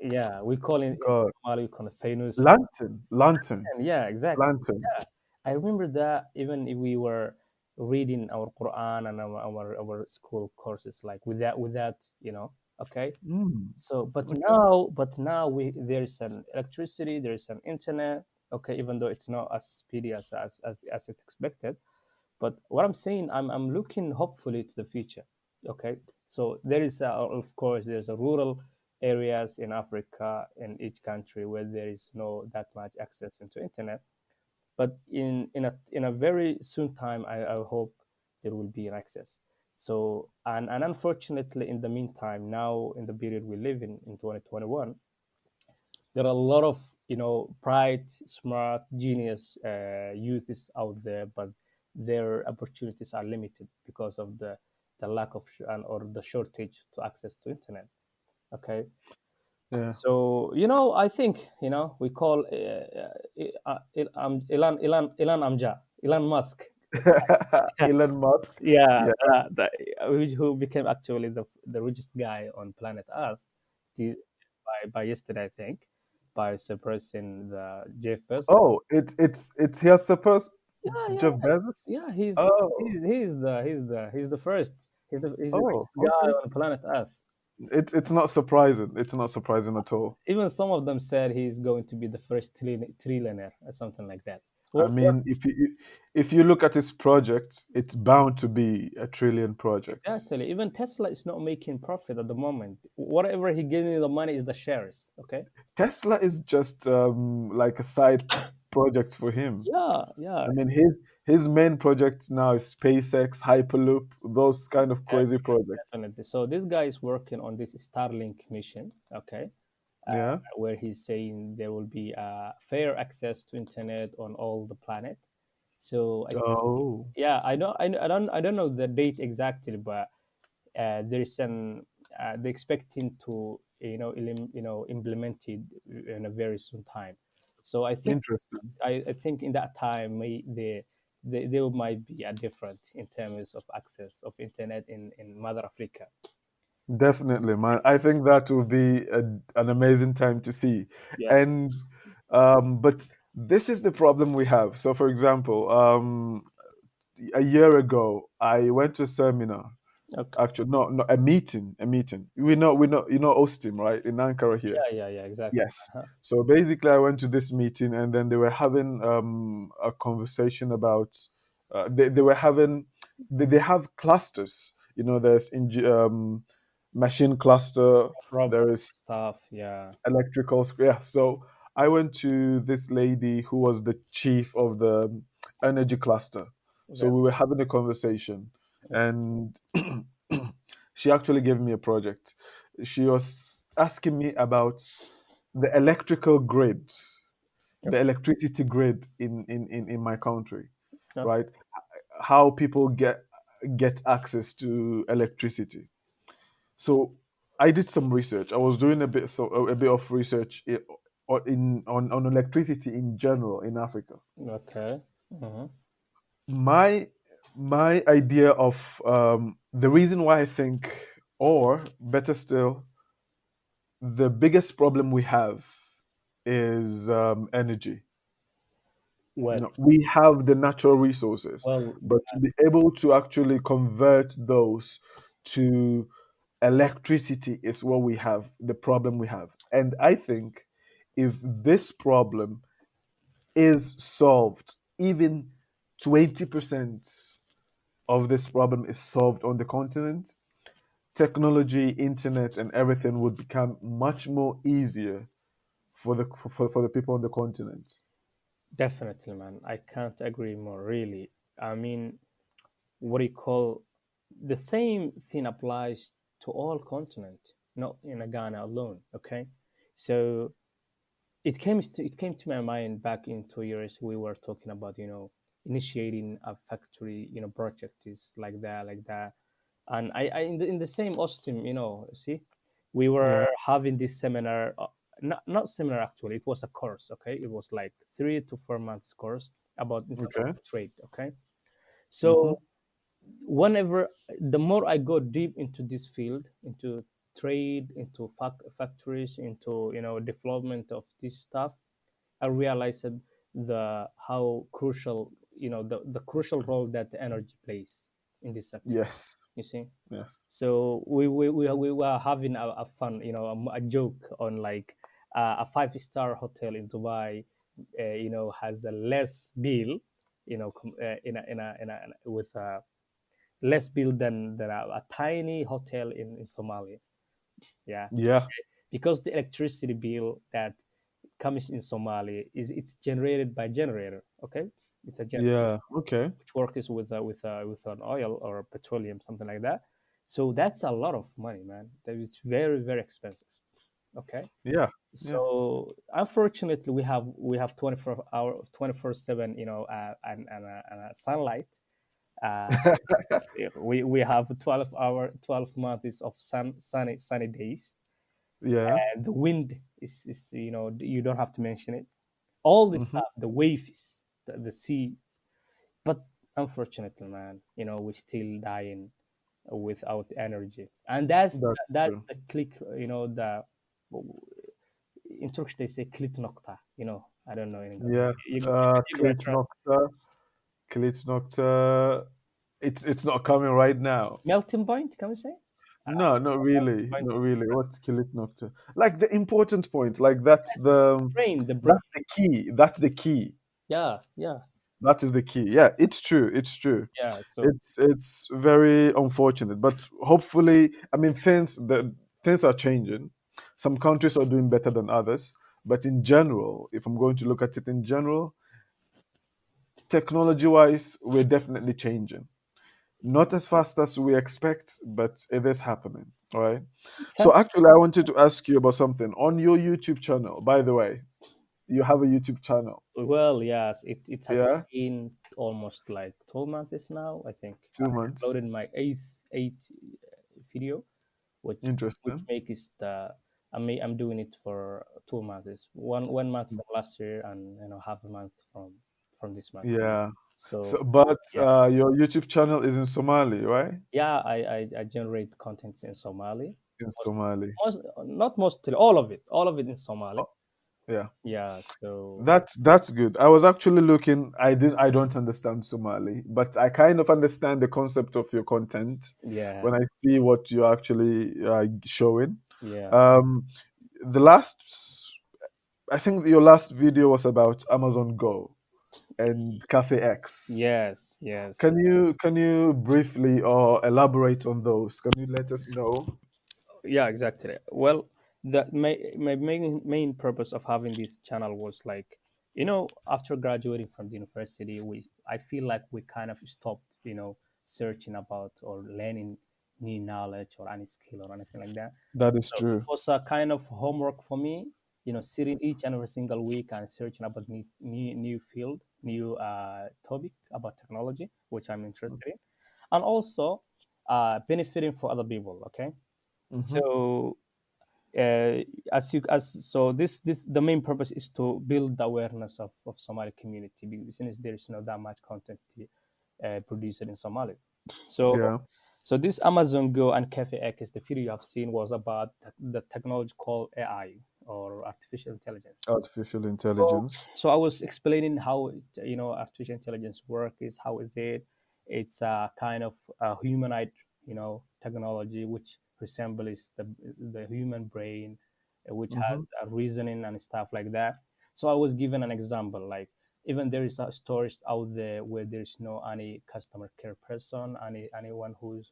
Yeah, we call it in God, Somali, we call it famous. lantern, And yeah, exactly. lantern. Yeah, I remember that even if we were reading our Quran and our school courses, like with that. Okay. Mm, So, but okay. now there's an electricity, there's an internet. Okay, even though it's not as speedy as it expected, but what I'm saying, I'm looking hopefully to the future. Okay, so there is of course there's a rural areas in Africa in each country where there is no that much access into internet, but in a very soon time, I hope there will be an access. So and unfortunately, in the meantime, now in the period we live in 2021, there are a lot of bright, smart, genius youth is out there, but their opportunities are limited because of the lack of or the shortage to access to internet. Okay, Yeah. so I think we call Elon Amja, Elon Musk. Elon Musk. Yeah, Yeah. who became actually the richest guy on planet Earth, the, by yesterday, I think, by surpassing the Jeff Bezos. Oh, it's he has supposed Yeah, yeah, Jeff Bezos. yeah. He's Oh, he's he's the he's the he's the first. He's the oh, richest guy okay. on planet Earth. It's not surprising. It's not surprising at all. Even some of them said he's going to be the first trillionaire or something like that. I What mean, if you look at his project, it's bound to be a trillion project. exactly? Even Tesla is not making profit at the moment. Whatever he getting the money is the shares. Okay. Tesla is just like a side project for him. Yeah, yeah, I mean, his main project now is SpaceX, Hyperloop, those kind of crazy projects. definitely. So this guy is working on this Starlink mission. Okay. Yeah. where he's saying there will be fair access to internet on all the planet. So Oh, yeah, I don't know the date exactly, but there's an they're expecting to implement it in a very soon time. So interesting. I think in that time there might be a different in terms of access of internet in Mother Africa. Definitely, man. I think that will be an amazing time to see. Yeah. And but this is the problem we have. So, for example, a year ago, I went to a seminar. Okay. Actually, no, a meeting, a meeting. We know, Ostim, right, in Ankara here. Yeah. Exactly. Yes. Uh-huh. So basically, I went to this meeting, and then they were having a conversation about. They were having. They have clusters. There's machine cluster. Robot There is stuff. Yeah. electrical. Yeah. So I went to this lady who was the chief of the energy cluster. So Okay. we were having a conversation, and she actually gave me a project. She was asking me about the electrical grid, the electricity grid in my country, Okay. right? How people get access to electricity. So I did some research. I was doing a bit of research on electricity in general in Africa. Okay. Mhm. My my idea of the reason why I think, or better still, the biggest problem we have is energy. Well, We have the natural resources, well, but to be able to actually convert those to electricity is what we have, the problem we have. And I think if this problem is solved, even 20% of this problem is solved on the continent, technology, internet, and everything would become much more easier for the people on the continent. definitely, man. I can't agree more. Really. I mean, what do you call the same thing applies to all continents, not in Ghana alone. Okay, so it came to my mind back in 2 years we were talking about initiating a factory project is like that, and I in the same Austin see we were Yeah. having this seminar, not seminar actually, it was a course. Okay, it was like 3 to 4 months course about Okay. international trade. Okay, Hmm. so whenever the more I go deep into this field, into trade, into factories, into development of this stuff, I realized the how crucial the crucial role that the energy plays in this sector. Yes. You see, Yes. so we were having a fun, a joke on like a 5-star hotel in Dubai, has a less bill, with less bill than a tiny hotel in Somalia. Yeah, Yeah. because the electricity bill that comes in Somalia is it's generated by generator. Okay, it's a generator Yeah. Okay. which works with an oil or petroleum, something like that. So that's a lot of money, man. That is very expensive. Okay, Yeah. Yeah. so unfortunately we have 24/7 and sunlight. uh, we have 12 months of sunny days, Yeah. and the wind is you don't have to mention it, all this Hmm. stuff, the waves, the sea. But unfortunately, man, we're still dying without energy, and That's that's true. the click. The in Turkish they say klit nokta. I don't know in English. Yeah. You gonna Kilit trust Nokta. Kilit Nokta. It's not coming right now. melting point? Can we say No, not really. point? Not really. What's Kilit Nokta? Like the important point. Like that's The brain. that's the key. That's the key. Yeah. That is the key. Yeah, it's true. It's true. Yeah. So It's very unfortunate, but hopefully, I mean, things are changing. Some countries are doing better than others, but in general, if I'm going to look at it in general, technology-wise, we're definitely changing. not as fast as we expect, but it is happening. All right. So Thank actually, I wanted to ask you about something on your YouTube channel. By the way, you have a YouTube channel. Well, yes, it has Yeah, been almost like 12 months now. I think I 2 months. uploaded my eighth video, which Interesting. makes the I'm doing it for 2 months. One month from last year, and half a month from this month. Yeah. So So, but yeah, your YouTube channel is in Somali, right? yeah, I generate content in Somali. In Most, Somali. not mostly, all of it in Somali. Oh, yeah. Yeah, so That's good. I was actually looking. I don't understand Somali, but I kind of understand the concept of your content yeah, when I see what you're actually showing. yeah, Um, the last, I think your last video was about Amazon Go and Cafe X. yes, yes. Can you briefly or elaborate on those? Can you let us know? Yeah, exactly. Well, my main purpose of having this channel was like, after graduating from the university, we I feel like we kind of stopped, searching about or learning new knowledge or any skill or anything like that. That is So it true. was a kind of homework for me, sitting each and every single week and searching about new field, new topic about technology, which I'm interested in, and also benefiting for other people. Okay, Hmm. so uh, this the main purpose is to build the awareness of Somali community, because since there is not that much content produced in Somali. So Yeah. so this Amazon Go and Cafe X, the video you have seen was about the technology called AI, or artificial intelligence. Artificial So, intelligence. so I was explaining how artificial intelligence work is. How is it? It's a kind of a humanoid, technology which resembles the human brain, which has Hmm. a reasoning and stuff like that. So I was given an example, like even there is a stores out there where there's no any customer care person, anyone who's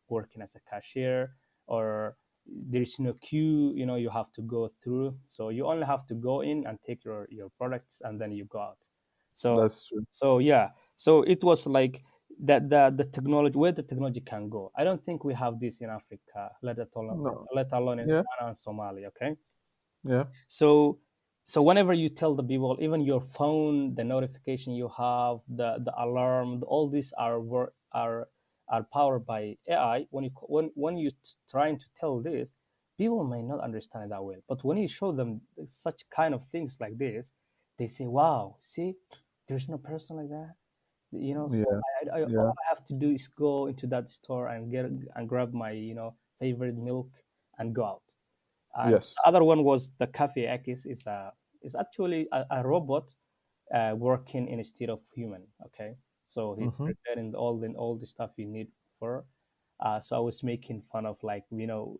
working as a cashier, or there is no queue, you have to go through. So you only have to go in and take your products, and then you go out. So That's true. so yeah, so it was like that the technology, where the technology can go. I don't think we have this in Africa, No. let alone in Yeah. Ghana and Somalia. Okay, Yeah. so whenever you tell the people, even your phone, the notification you have, the alarm, all these are powered by AI. When you trying to tell this, people may not understand it that well. But when you show them such kind of things like this, they say, "Wow, see, there's no person like that." So Yeah. all Yeah. I have to do is go into that store and get and grab my favorite milk and go out. And Yes. the other one was the Cafe X, is actually a robot working instead of human. Okay, so he's Hmm. preparing all the stuff you need for. So I was making fun of, like, you know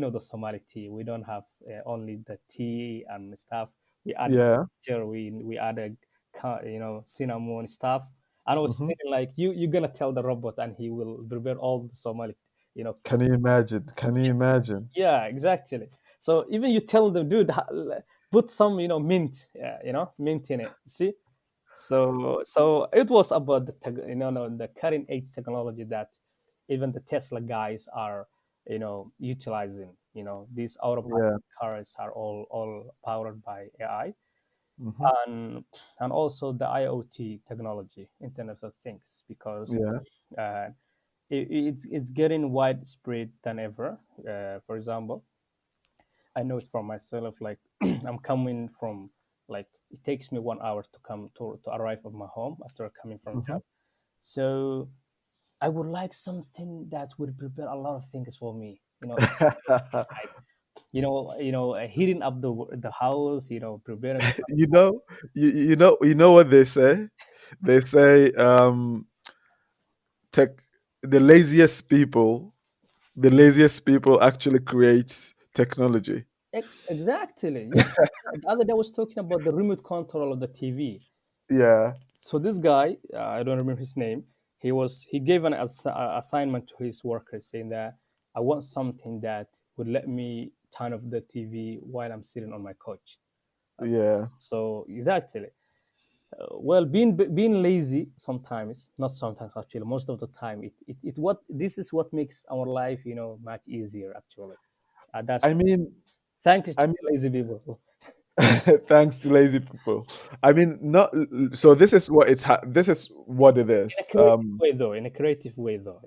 the Somali tea. We don't have only the tea and stuff. We add Yeah. ginger, we add cinnamon stuff. And I was Hmm. thinking, like, you're gonna tell the robot and he will prepare all the Somali, Can you imagine? Can you imagine? yeah, exactly. So even you tell them, dude, put some, mint, mint in it. See, so it was about no, the cutting edge technology that even the Tesla guys are, utilizing. These autopilot Yeah. cars are all powered by AI, Hmm. and also the IoT technology, Internet of Things, because Yeah. uh, it's getting widespread than ever. For example, I know it from myself. Like, I'm coming from, like, it takes me 1 hour to come to arrive at my home after coming from Hmm. job. So I would like something that would prepare a lot of things for me. Like, heating up the house. Preparing some. you know, you know what they say? They say tech the laziest people actually creates technology. Exactly. Yeah. The other day I was talking about the remote control of the TV. Yeah. So this guy, I don't remember his name. He gave an assignment to his workers, saying that I want something that would let me turn off the TV while I'm sitting on my couch. Yeah. So exactly. Well, being lazy sometimes, not sometimes actually, most of the time, it what this is what makes our life, much easier actually. That's I mean, thanks to I the lazy people. thanks to lazy people. I mean, not so. This is what this is what it In a is. creative way, though. In a creative way, though.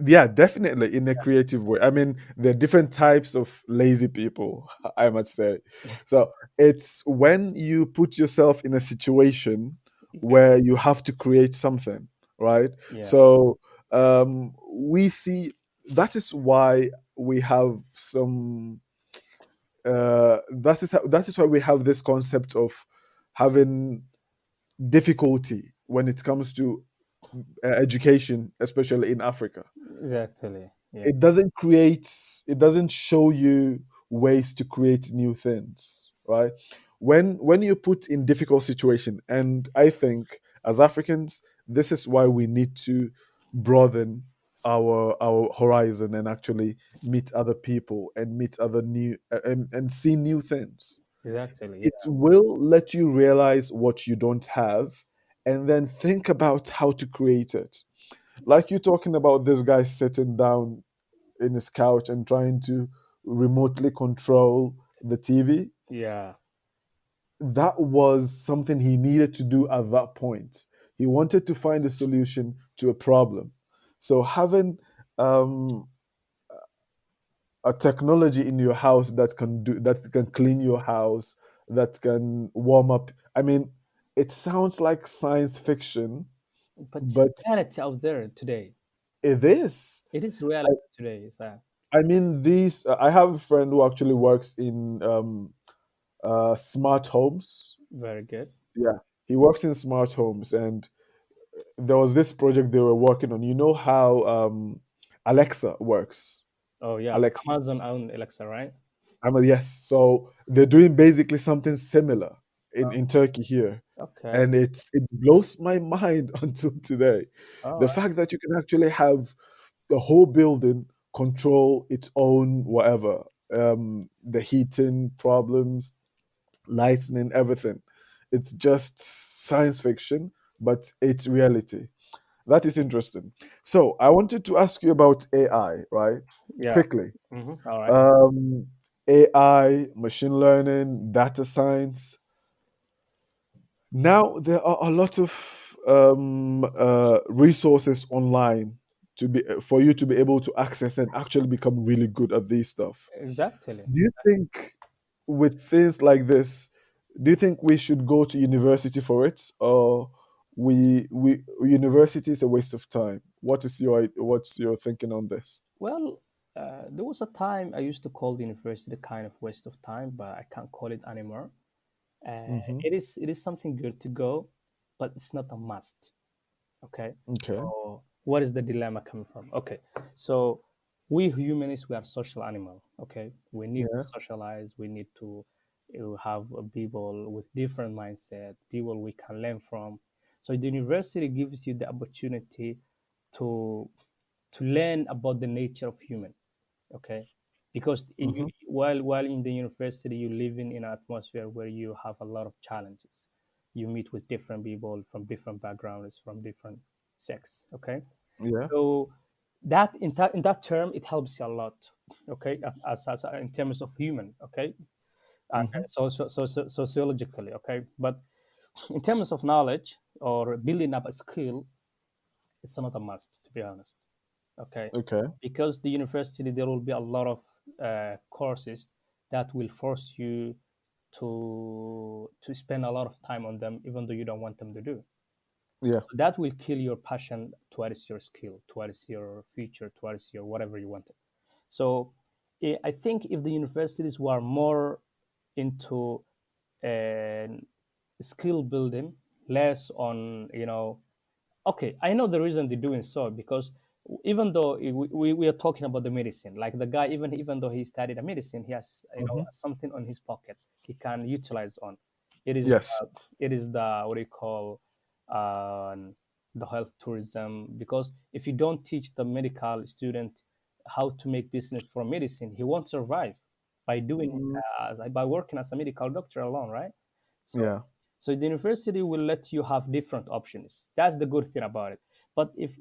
Yeah, definitely in a creative way. I mean, there are different types of lazy people, I must say. So it's when you put yourself in a situation Yeah, where you have to create something, right? yeah, So we see that is why we have some. That is why we have this concept of having difficulty when it comes to education, especially in Africa. exactly. Yeah, It doesn't show you ways to create new things, right? When you put in difficult situation, and I think as Africans, this is why we need to broaden our horizon and actually meet other people and meet other new and see new things. exactly. It Yeah, will let you realize what you don't have and then think about how to create it. Like you talking about this guy sitting down in his couch and trying to remotely control the TV. yeah. That was something he needed to do at that point. He wanted to find a solution to a problem. So having um, a technology in your house that can clean your house, that can warm up. I mean, it sounds like science fiction, But it's but reality out there today. it is. It is reality today. Is that I mean, these. I have a friend who actually works in smart homes. very good? Yeah, he works in smart homes, and there was this project they were working on. You know how Alexa works? Oh yeah, Alexa. Amazon own Alexa, right? I'm a yes. So they're doing basically something similar in Turkey here, Okay. and it blows my mind until today. All The right. fact that you can actually have the whole building control its own whatever, the heating problems, lightning, everything. It's just science fiction, but it's reality. That is interesting. So I wanted to ask you about AI, right? Yeah. Quickly. All right. Um, AI, machine learning, data science. Now there are a lot of resources online to be for you to be able to access and actually become really good at these stuff. Exactly. Do you think with things like this, do you think we should go to university for it, or we university is a waste of time? What's your thinking on this? Well, there was a time I used to call the university kind of waste of time, but I can't call it anymore. Hmm. It is something good to go, but it's not a must. Okay. Okay. So what is the dilemma coming from? Okay. So we humans, we are social animal. Okay. We need to Yeah. socialize. We need to have people with different mindset, people we can learn from. So the university gives you the opportunity to learn about the nature of human. Okay. Because Hmm. while in the university you live in an atmosphere where you have a lot of challenges. You meet with different people from different backgrounds, from different sex. Okay. Yeah. So that in that term it helps you a lot. Okay. As in terms of human. Okay. Hmm. And sociologically. Okay. But in terms of knowledge or building up a skill, it's not a must, to be honest. Okay. Okay. Because the university, there will be a lot of courses that will force you to spend a lot of time on them, even though you don't want them to do. Yeah. That will kill your passion towards your skill, towards your future, towards your whatever you want. So I think if the universities were more into uh, skill building, less on, okay, I know the reason they're doing so, because even though we are talking about the medicine, like the guy, even though he studied a medicine, he has, Hmm. something on his pocket he can utilize on. It is Yes. the what do you call, the health tourism. Because if you don't teach the medical student how to make business from medicine, he won't survive by doing Mm, by working as a medical doctor alone, right? So yeah. So the university will let you have different options. That's the good thing about it. But if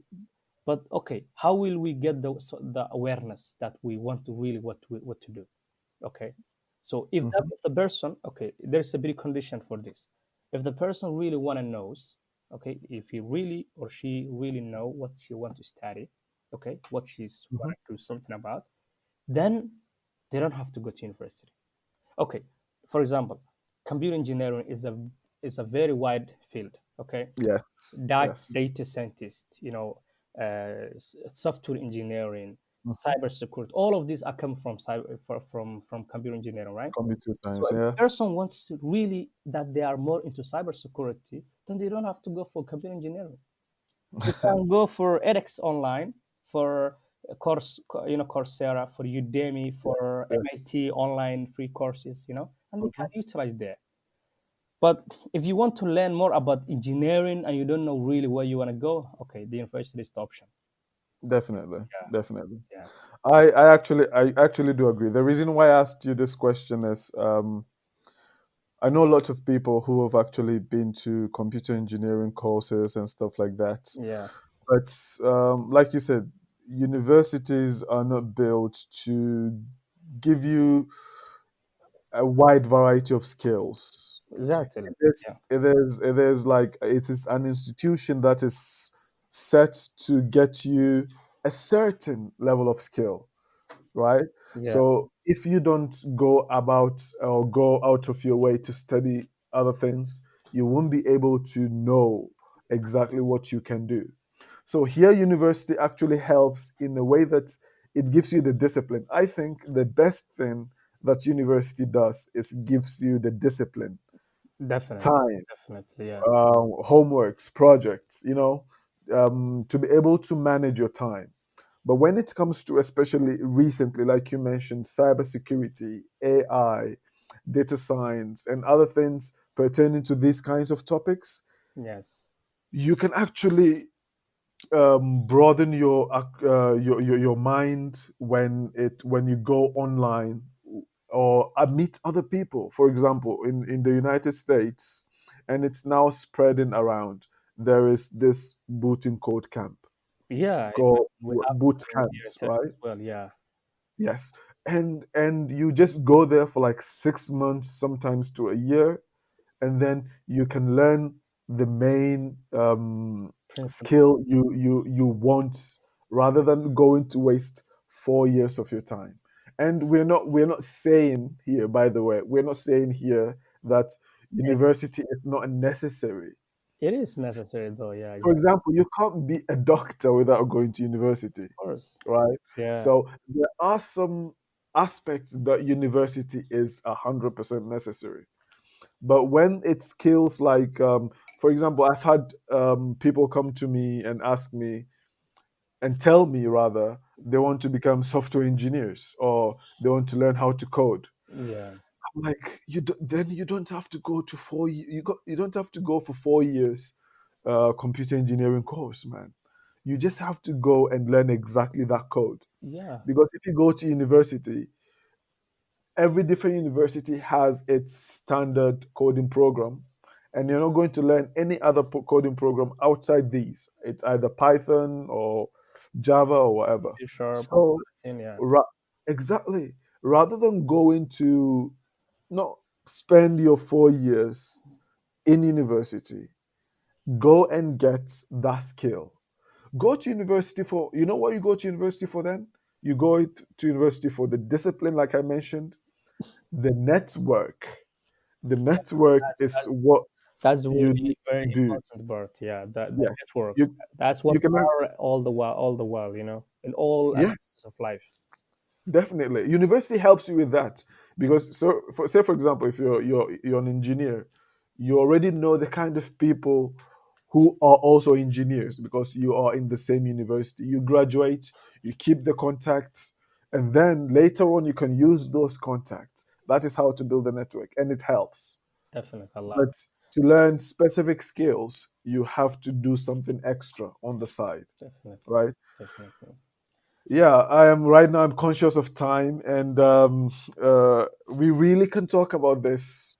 but okay, how will we get the awareness that we want to really what to do? Okay, so Hmm. if the person, okay, there's a big condition for this. If the person really want to knows, okay, if he really or she really know what she want to study, okay, what she's want Hmm. to do something about, then they don't have to go to university. Okay, for example, computer engineering is a very wide field. Okay, Yes, yes. data scientist, software engineering, Hmm. cybersecurity. All of these are come from from computer engineering, right? Computer So science, if yeah. a person wants to really that they are more into cybersecurity, then they don't have to go for computer engineering. They can go for edX online, for a course, Coursera, for Udemy, for Yes. MIT online free courses, and they can Hmm. utilize there. But if you want to learn more about engineering and you don't know really where you want to go, okay, the university is the option. Definitely, Yeah, definitely. yeah, I actually do agree. The reason why I asked you this question is I know a lot of people who have actually been to computer engineering courses and stuff like that. yeah, But like you said, universities are not built to give you a wide variety of skills. exactly. Yeah, It is like it is an institution that is set to get you a certain level of skill, right? yeah, So if you don't go about or go out of your way to study other things, you won't be able to know exactly what you can do. So here, university actually helps in a way that it gives you the discipline. I think the best thing that university does is gives you the discipline, definitely, time, definitely. Yeah, homeworks, projects, to be able to manage your time. But when it comes to, especially recently, like you mentioned, cybersecurity, AI, data science, and other things pertaining to these kinds of topics, yes, you can actually broaden your mind when you go online or meet other people. For example, in the United States, and it's now spreading around. There is this booting code camp yeah. called We have boot one here in camps, Turkey right? as well. Yeah, Yes, and you just go there for like 6 months, sometimes to a year, and then you can learn the main principle. skill you want, rather than going to waste 4 years of your time. And we're not saying here, by the way, we're not saying here that It, university is not necessary. it is necessary though. Yeah, For exactly. example, you can't be a doctor without going to university, Of course. right? Yeah, So there are some aspects that university is 100% necessary. But when it's skills like, for example, I've had people come to me and ask me and tell me, rather, they want to become software engineers or they want to learn how to code. yeah, I'm like, then you don't have to go to you don't have to go for 4 years computer engineering course, man. You just have to go and learn exactly that code. yeah. Because if you go to university, every different university has its standard coding program, and you're not going to learn any other coding program outside these. It's either Python or Java or whatever. C sharp, So everything. Yeah, ra- exactly, rather than going to not spend your 4 years in university, go and get that skill. Go to university for, you know what you go to university for then? You go to university for the discipline, like I mentioned, the network. The network is that's what that's you really need very to do. important part. Yeah, the Yes. network. You That's what you can power all the while. In all yes, aspects of life. definitely. University helps you with that because, so say for example, if you're an engineer, you already know the kind of people who are also engineers because you are in the same university. You graduate, you keep the contacts, and then later on you can use those contacts. That is how to build a network, and it helps. Definitely a lot. But to learn specific skills, you have to do something extra on the side, Definitely, right? definitely. Yeah, I am right now. I'm conscious of time, and we really can talk about this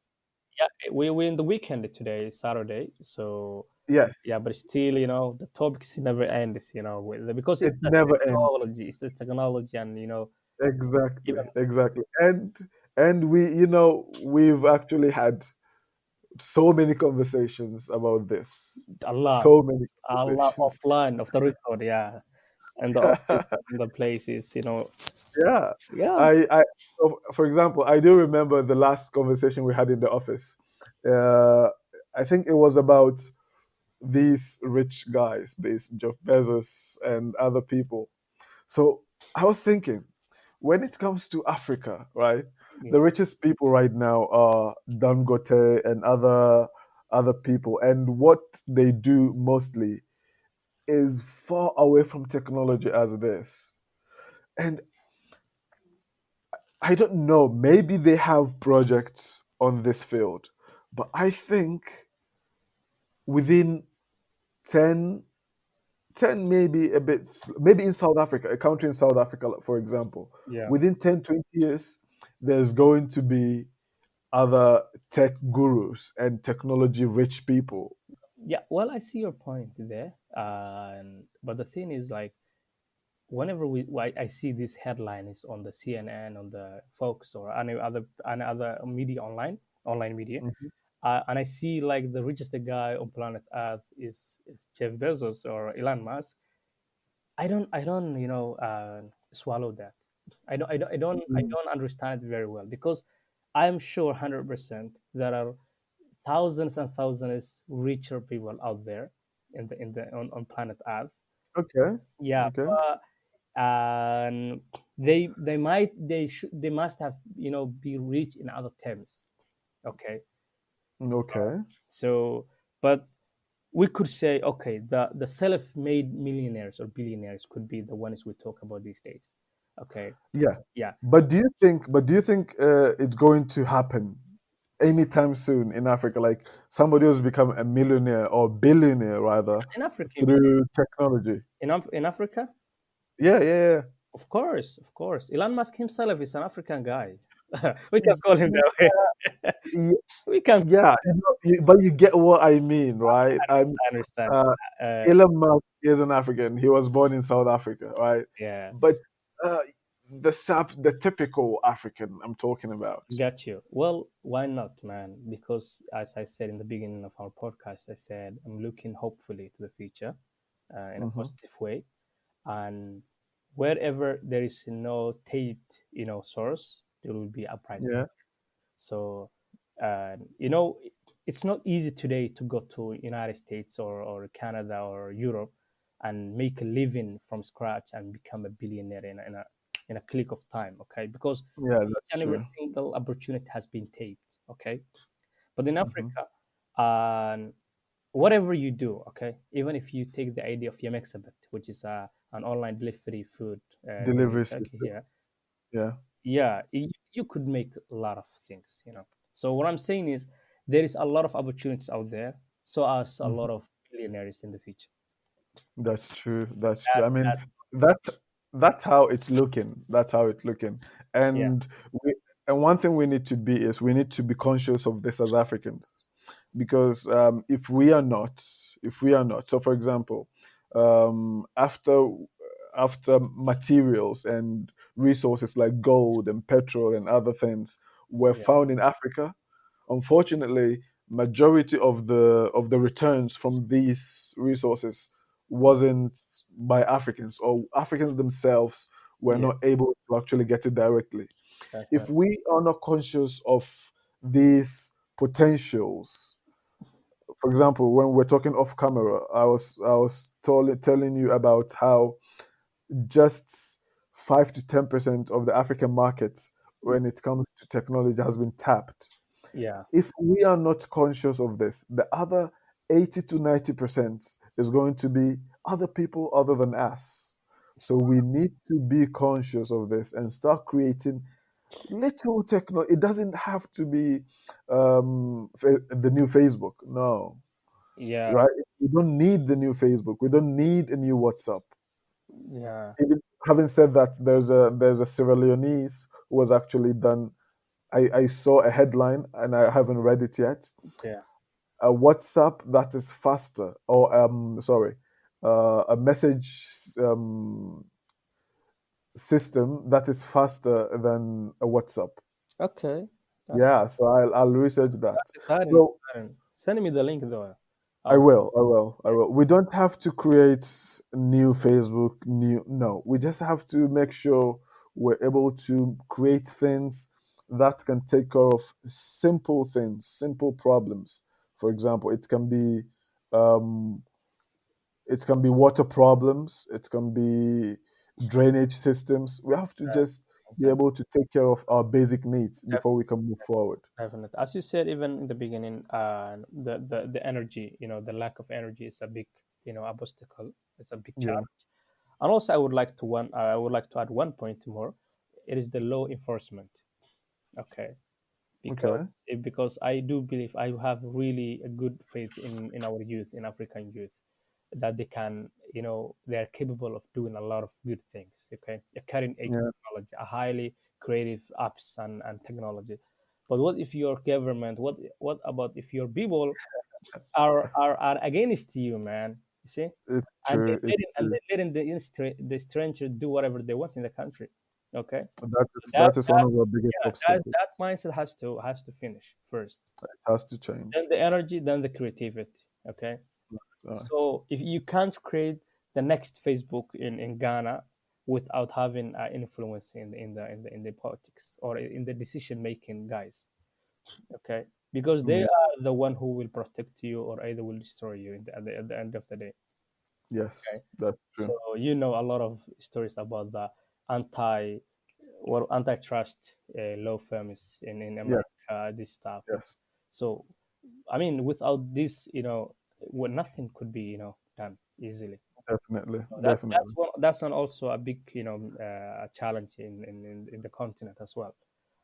Yeah, we in the weekend today, Saturday. So yeah, Yes, but still, the topics never ends. Because it it's a never technology. ends. It's a technology, and even Exactly, exactly. And we've actually had so many conversations about this. a lot, So many a lot conversations. offline of the record. Yeah, and the office and the places. Yeah. Yeah, I for example, I do remember the last conversation we had in the office. Uh, I think it was about these rich guys, these Jeff Bezos and other people. So I was thinking, when it comes to Africa, right, yeah, the richest people right now are Dangote and other people, and what they do mostly is far away from technology as this. And I don't know, maybe they have projects on this field, but I think within 10, 10 maybe a bit, maybe in South Africa, a country in South Africa, like, for example, yeah, within 10, 20 years, there's going to be other tech gurus and technology rich people. yeah. Well, I see your point there. But the thing is, like, whenever I see this headline is on the CNN, on the Fox, or any other media online media, Mhm. and I see like the richest guy on planet Earth is Jeff Bezos or Elon Musk. I don't swallow that. Mm. I don't understand it very well, because I'm sure 100% there are thousands and thousands richer people out there on planet Earth. Okay. Yeah, Okay. but and they must have be rich in other terms. Okay, Okay. so but we could say, okay, the self-made millionaires or billionaires could be the ones we talk about these days. Okay, Yeah. yeah, But do you think it's going to happen anytime soon in Africa? Like somebody who's become a millionaire or billionaire rather in Africa, you mean? through technology? In Africa, Yeah, yeah, of course, Elon Musk himself is an African guy. We can yeah. call him that way. We can. Yeah, but you get what I mean, right? I understand. Uh, Uh, Elon Musk is an African. He was born in South Africa, right? yeah, But uh, the typical African I'm talking about. got you. Well, why not, man? Because as I said in the beginning of our podcast, I said I'm looking hopefully to the future in a Hmm. positive way, and wherever there is no taped, source, there will be a bright. Yeah, So, it's not easy today to go to United States or Canada or Europe and make a living from scratch and become a billionaire in a click of time. Okay, because yeah, each that's and every true. single opportunity has been taped. Okay, but in Hmm. Africa, uh, whatever you do, okay, even if you take the idea of Yemexabet, which is an online delivery food Delivery Turkey system. here, Yeah. yeah, you could make a lot of things. So what I'm saying is there is a lot of opportunities out there, so as a Mhm. lot of billionaires in the future. That's true. That's true. that, I mean, that that's that's how it's looking. That's how it's looking. yeah, And we and one thing we need to be is we need to be conscious of this as Africans, because if we are not, so for example, after materials and resources like gold and petrol and other things were yeah, found in Africa, unfortunately, majority of the returns from these resources wasn't by Africans, or Africans themselves were yeah, not able to actually get it directly. If definitely. we are not conscious of these potentials, for example, when we're talking off camera, I was telling you about how just 5 to 10% of the African market when it comes to technology has been tapped. Yeah, If we are not conscious of this, the other 80 to 90% is going to be other people other than us. of So course. we need to be conscious of this and start creating little techno. It doesn't have to be the new Facebook. No, Yeah, right? We don't need the new Facebook. We don't need a new WhatsApp. yeah, Even having said that, there's a Sierra Leonese who has actually done. I saw a headline and I haven't read it yet. Yeah. A WhatsApp that is faster, or sorry, a message system that is faster than a WhatsApp. Okay. That's Yeah, so I'll research that. exciting. So Exciting. Send me the link though. I I'll, will, I will, I will. We don't have to create new Facebook, new, no. We just have to make sure we're able to create things that can take care of simple things, simple problems. For example, um, it can be water problems, it can be drainage systems. We have to just be exactly. able to take care of our basic needs before we can move forward. Definitely. As you said, even in the beginning, the energy, the lack of energy is a big, obstacle. It's a big Yeah. challenge. And also, I would like to add one point more. It is the law enforcement. Okay, Okay. because I do believe I have really a good faith in our youth, in African youth, that they can, they are capable of doing a lot of good things. Okay, a cutting edge Yeah. technology, a highly creative apps and technology. But what if your government? What about if your people are against you, man? You see, It's and true. It's true. they letting the stranger do whatever they want in the country. Okay, That so is that is one of our biggest obstacles. that mindset has to finish first. It has to Then change. the energy, then the creativity. Okay, Right. so if you can't create the next Facebook in Ghana without having influence in the politics or in the decision making guys, okay, because they Yeah. are the one who will protect you or either will destroy you at the end of the day. Yes, Okay, that's so true. a lot of stories about the anti antitrust law firms in Yes. America, this stuff. Yes. So I mean, without this, nothing could be, done easily. Definitely. So Definitely. that's also a big, challenge in the continent as well.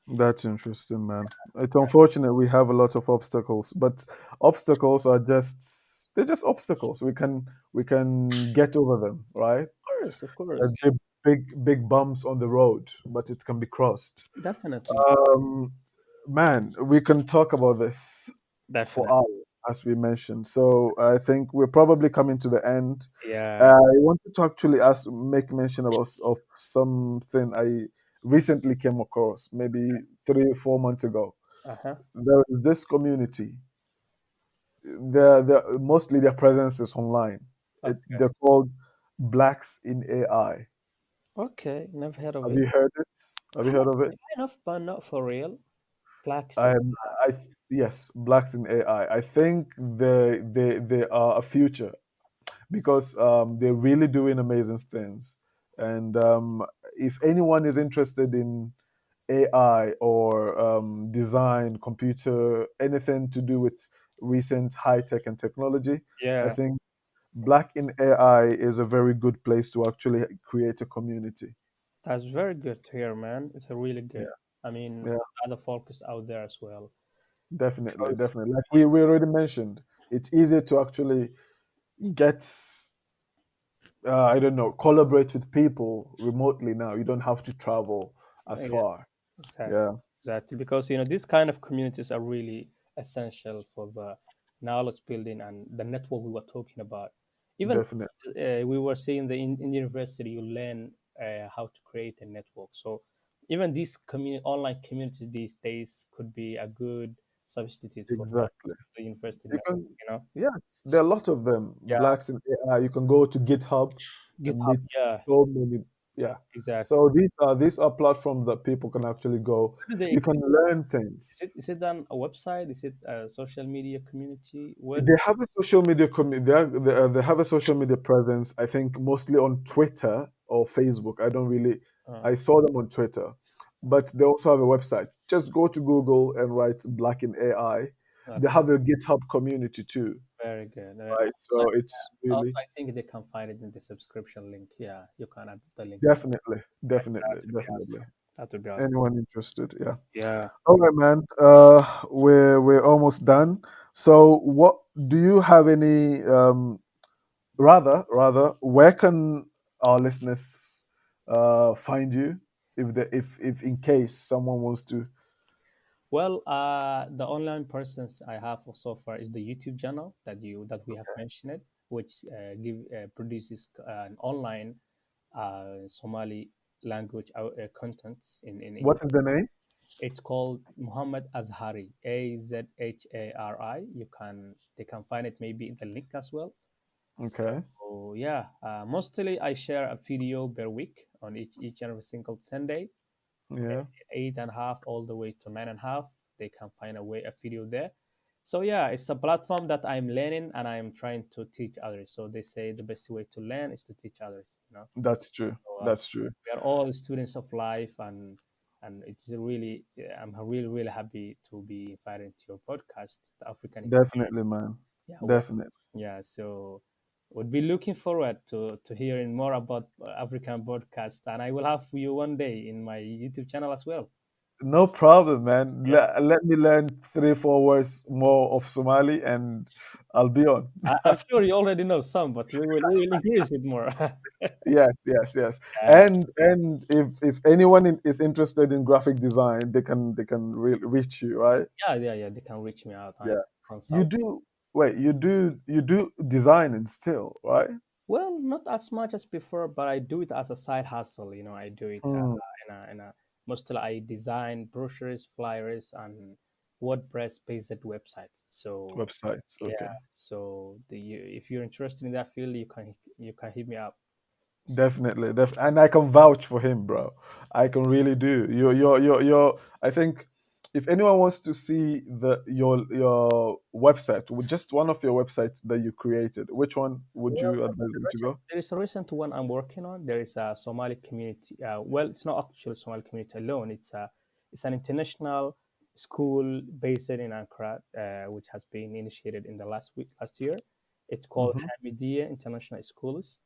That's interesting, man. It's unfortunate we have a lot of obstacles, but obstacles are just they're just obstacles. We can get over them, right? Of course, They're big bumps on the road, but it can be crossed. definitely, Um, Man, we can talk about this for definitely, hours, as we mentioned. So I think we're probably coming to the end. yeah, I wanted to actually make mention of something I recently came across, maybe 3 or 4 months ago. uh-huh, There is this community. Mostly their presence is online. okay, They're called Blacks in AI. okay, never heard of Have it. you heard it? Have you heard of it? Kind of, but not for real. Blacks, Um, yes, Blacks in AI. I think they are a future because they're really doing amazing things. And if anyone is interested in AI or design, computer, anything to do with recent high tech and technology, I yeah, think Black in AI is a very good place to actually create a community. that's very good to hear, man. It's a really Yeah, good. I mean, yeah, other focus out there as well. definitely, Because definitely. Like we already mentioned, it's easier to actually get I don't know, collaborate with people remotely now. You don't have to travel as yeah, far. exactly, Yeah, exactly. Because these kind of communities are really essential for the knowledge building and the network we were talking about. Even definitely. we were saying that in university you learn how to create a network. So even these online communities these days could be a good substitute for Exactly. the university You network. can, yes, there are a lot of them. Yeah, Blacks in AI. You can go to GitHub and GitHub. meet Yeah, so many. Yeah. exactly. So these are platforms that people can actually go. Where do they You can exist now? learn Is things. it is it on a website? Is it a social media community? Where? They have a social media they have a social media presence. I think mostly on Twitter or Facebook. I don't really. Uh, I saw them on Twitter, but they also have a website. Just go to Google and write Black in AI. They okay, have a GitHub community too, very good. right? So So it's also, really I think they can find it in the subscription link. Yeah, you can add the link. definitely, definitely, That would be definitely. awesome. That would be awesome. Anyone interested? Yeah. Yeah. All right, man. We're almost done. So, what do you have any? Rather, where can our listeners find you if in case someone wants to? Well, the online presence I have so far is the YouTube channel that we have mentioned, which give produces an online Somali language content in What is English. the name? It's called Mohammed Azhari, Azhari. They can find it maybe in the link as well. Okay. So yeah, mostly I share a video per week on each and every single Sunday, Yeah. 8.5 all the way to 9.5. They can find a video there. So yeah, it's a platform that I'm learning and I'm trying to teach others. So they say the best way to learn is to teach others. That's true. So, That's true. we are all students of life, and it's really I'm really really happy to be invited to your podcast, the African Definitely, Experience. man. Yeah, Definitely. yeah. So would be looking forward to hearing more about African podcast, and I will have you one day in my YouTube channel as well. No problem, man. Yeah, Let me learn 3, 4 words more of Somali, and I'll be on. I'm sure you already know some, but we will increase it more. Yes, yes, yes. Yeah, And if anyone is interested in graphic design, they can reach you, right? yeah. They can reach me out. I Yeah. You consult. do wait. You do designing still, right? Well, not as much as before, but I do it as a side hustle. I do it Mm, mostly I design brochures, flyers, and WordPress-based websites. So websites. yeah, Okay. so if you're interested in that field, you can hit me up. Definitely, and I can vouch for him, bro. I can really do. You're. I think if anyone wants to see your website, with just one of your websites that you created, which one would Well, you advise them to go? there is a recent one I'm working on. There is a Somali community. Well, it's not actually Somali community alone. It's an international school based in Ankara, which has been initiated in the last year. It's called Hmm. Hamidiya International Schools.